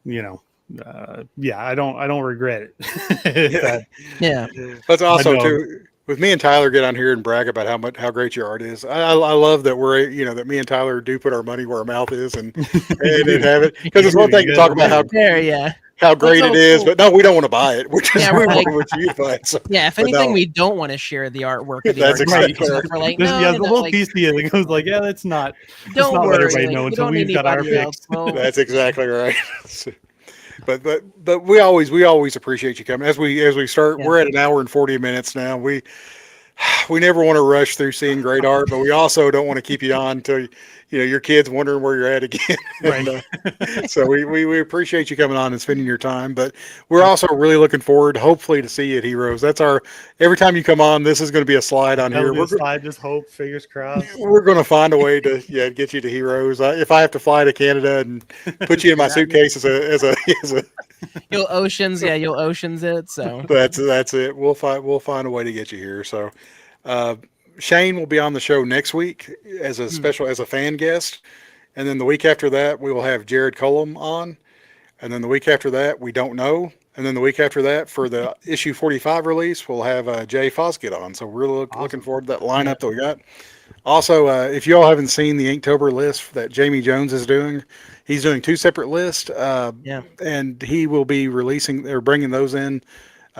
S3: I don't regret it.
S2: yeah.
S1: That's also
S3: I know.
S1: too. With me and Tyler get on here and brag about how great your art is. I love that we're that me and Tyler do put our money where our mouth is and have it, because it's one thing to talk about how great
S2: so
S1: it is,
S2: cool.
S1: but no, we don't want to buy it. We're just
S2: we're like,
S1: with you to buy it. So,
S2: yeah, if
S1: but
S2: anything,
S1: no.
S2: we don't want to share the artwork. Of the
S1: That's
S2: art.
S1: exactly
S2: So
S1: right.
S2: we're like,
S3: There's
S2: no,
S3: the little
S2: like,
S3: piece of it that goes like, yeah, that's not.
S2: don't
S3: not let
S2: worry,
S3: everybody
S2: like,
S3: know
S2: we
S3: until
S2: don't
S3: we've
S2: need
S3: got our
S2: anybody
S3: fix.
S2: else. Well,
S1: That's exactly right. But we always appreciate you coming. As we start, we're at an hour and 40 minutes now. We never want to rush through seeing great art, but we also don't want to keep you on until your kids wondering where you're at again.
S3: Right.
S1: So we appreciate you coming on and spending your time, but we're also really looking forward, hopefully, to see you at Heroes. That's every time you come on, this is going to be a slide on here.
S3: I just hope, fingers crossed.
S1: We're going to find a way to get you to Heroes. If I have to fly to Canada and put you in my suitcase as a
S2: you'll oceans it. So
S1: that's it. We'll find a way to get you here. So Shane will be on the show next week as a special as a fan guest, and then the week after that we will have Jared Cullum on, And then the week after that, we don't know. And then the week after that, for the issue 45 release, we'll have Jay Fosgett on. So we're looking forward to that lineup that we got. Also, if you all haven't seen the Inktober list that Jamie Jones is doing, he's doing 2 separate lists. And he will be releasing or bringing those in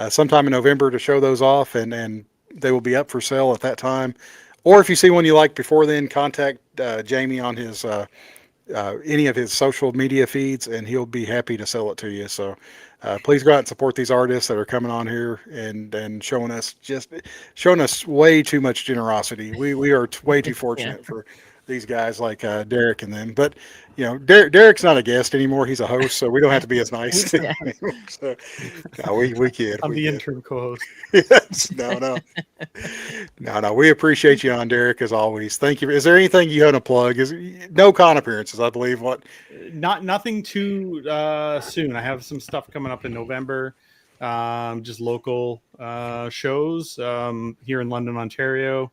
S1: sometime in November to show those off, and they will be up for sale at that time. Or if you see one you like before then, contact Jamie on his any of his social media feeds, and he'll be happy to sell it to you. So please go out and support these artists that are coming on here and showing us way too much generosity. We are way too fortunate for these guys like Derek and them. But Derek's not a guest anymore; he's a host, so we don't have to be as nice to him anymore. So no, we kid.
S3: I'm the interim co-host.
S1: Yes, no. We appreciate you on, Derek, as always. Thank you. Is there anything you want to plug? Is no con appearances, I believe. What?
S3: Nothing too soon. I have some stuff coming up in November. Just local shows here in London, Ontario,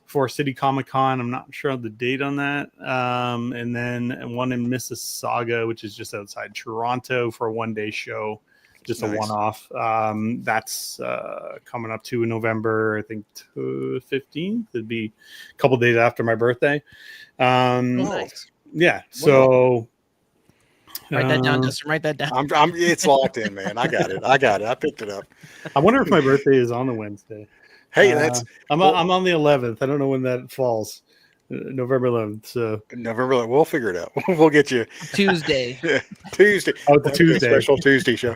S3: for City Comic Con. I'm not sure of the date on that. And then one in Mississauga, which is just outside Toronto, for a one-day show. Just nice. A one-off. That's coming up too in November, I think 15th. It'd be a couple days after my birthday.
S2: Nice.
S3: Yeah. So
S2: write that down, Justin. Write that down.
S1: It's locked in, man. I got it. I picked it up.
S3: I wonder if my birthday is on the Wednesday.
S1: Hey,
S3: I'm on the 11th. I don't know when that falls. November 11th. So
S1: November 11th. We'll figure it out. We'll get you
S2: Tuesday.
S1: Yeah, Tuesday.
S3: Oh, the Tuesday
S1: special Tuesday show.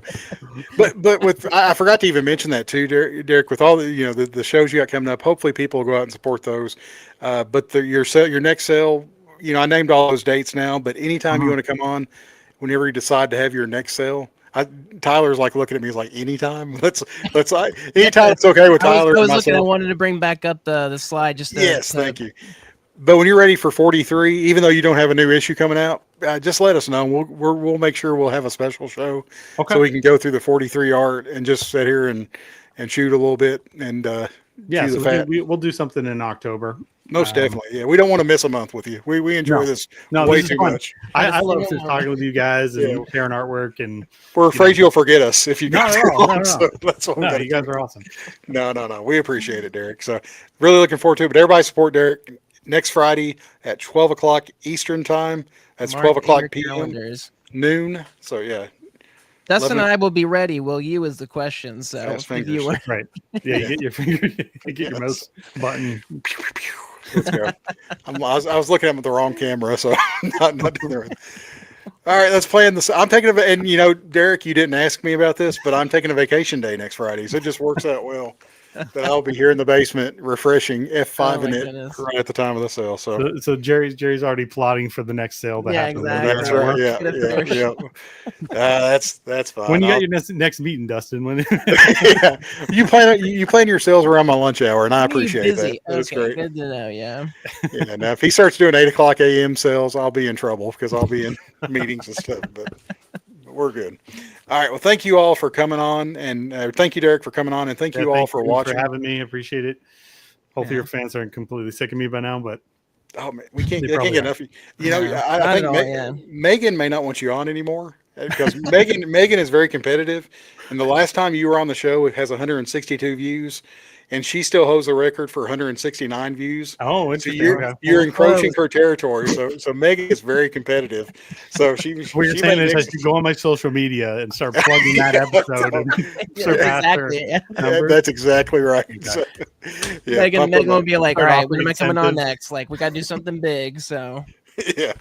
S1: But with I forgot to even mention that too, Derek. With all the shows you got coming up, hopefully people will go out and support those. But your next sale, I named all those dates now. But anytime you want to come on, whenever you decide to have your next sale. Tyler's like looking at me. He's like, anytime. Anytime it's okay with Tyler.
S2: I wanted to bring back up the slide.
S1: Thank you. But when you're ready for 43, even though you don't have a new issue coming out, just let us know. We'll make sure we'll have a special show, so we can go through the 43 art and just sit here and shoot a little bit and
S3: we'll do something in October.
S1: Most definitely, yeah. We don't want to miss a month with you. We enjoy this way too much.
S3: I love just talking with you guys and sharing artwork, and
S1: we're afraid you'll forget us if you guys
S3: No.
S1: So that's what
S3: you guys are awesome.
S1: No. We appreciate it, Derek. So really looking forward to it. But everybody support Derek next Friday at 12 o'clock Eastern time. That's 12 o'clock p.m. noon. So yeah.
S2: Dustin and I will be ready. Will you is the question. So
S3: right. Yeah, you get your finger, you get your mouse button.
S1: Let's go. I was looking at the wrong camera, so I'm not doing it. All right, let's plan this. I'm taking Derek, you didn't ask me about this, but I'm taking a vacation day next Friday, so it just works out well that I'll be here in the basement refreshing F5 in it right at the time of the sale. So
S3: Jerry's already plotting for the next sale to happen.
S2: Exactly.
S1: That's right. Yeah. That's fine.
S3: When you got your next meeting, Dustin? When
S1: you plan your sales around my lunch hour, and I appreciate that. That's great.
S2: Good to know. Yeah.
S1: Yeah. Now, if he starts doing 8 o'clock a.m. sales, I'll be in trouble because I'll be in meetings and stuff. But we're good. All right. Well, thank you all for coming on, and thank you, Derek, for coming on, and thank you all for watching.
S3: For having me, appreciate it. Hopefully, your fans aren't completely sick of me by now, but
S1: man, they can't get enough. I think Megan may not want you on anymore because Megan is very competitive, and the last time you were on the show, it has 162 views. And she still holds the record for 169 views.
S3: Oh, interesting.
S1: So you're encroaching her territory. So Megan is very competitive. So
S3: what you're saying is I should go on my social media and start plugging that episode and surpass her.
S1: That's exactly right.
S2: Okay.
S1: So,
S2: Megan will be like, all right, when am I coming on next? Like, we got to do something big. So
S1: yeah.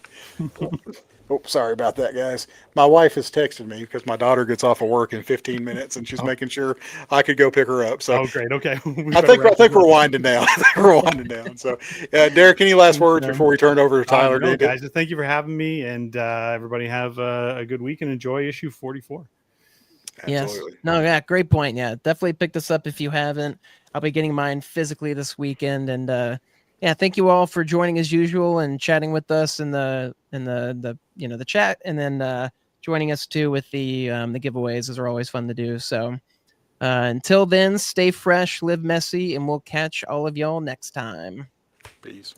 S1: Oh, sorry about that, guys. My wife has texted me because my daughter gets off of work in 15 minutes, and she's making sure I could go pick her up. So,
S3: great. Okay.
S1: I think we're winding down. So, Derek, any last words before we turn over to Tyler?
S3: No, guys, just thank you for having me, and everybody have a good week and enjoy issue 44.
S1: Absolutely.
S2: Yes. No, yeah, great point. Yeah, definitely pick this up if you haven't. I'll be getting mine physically this weekend, and thank you all for joining as usual and chatting with us in the chat, and then joining us too with the giveaways. Those are always fun to do. So until then, stay fresh, live messy, and we'll catch all of y'all next time.
S1: Peace.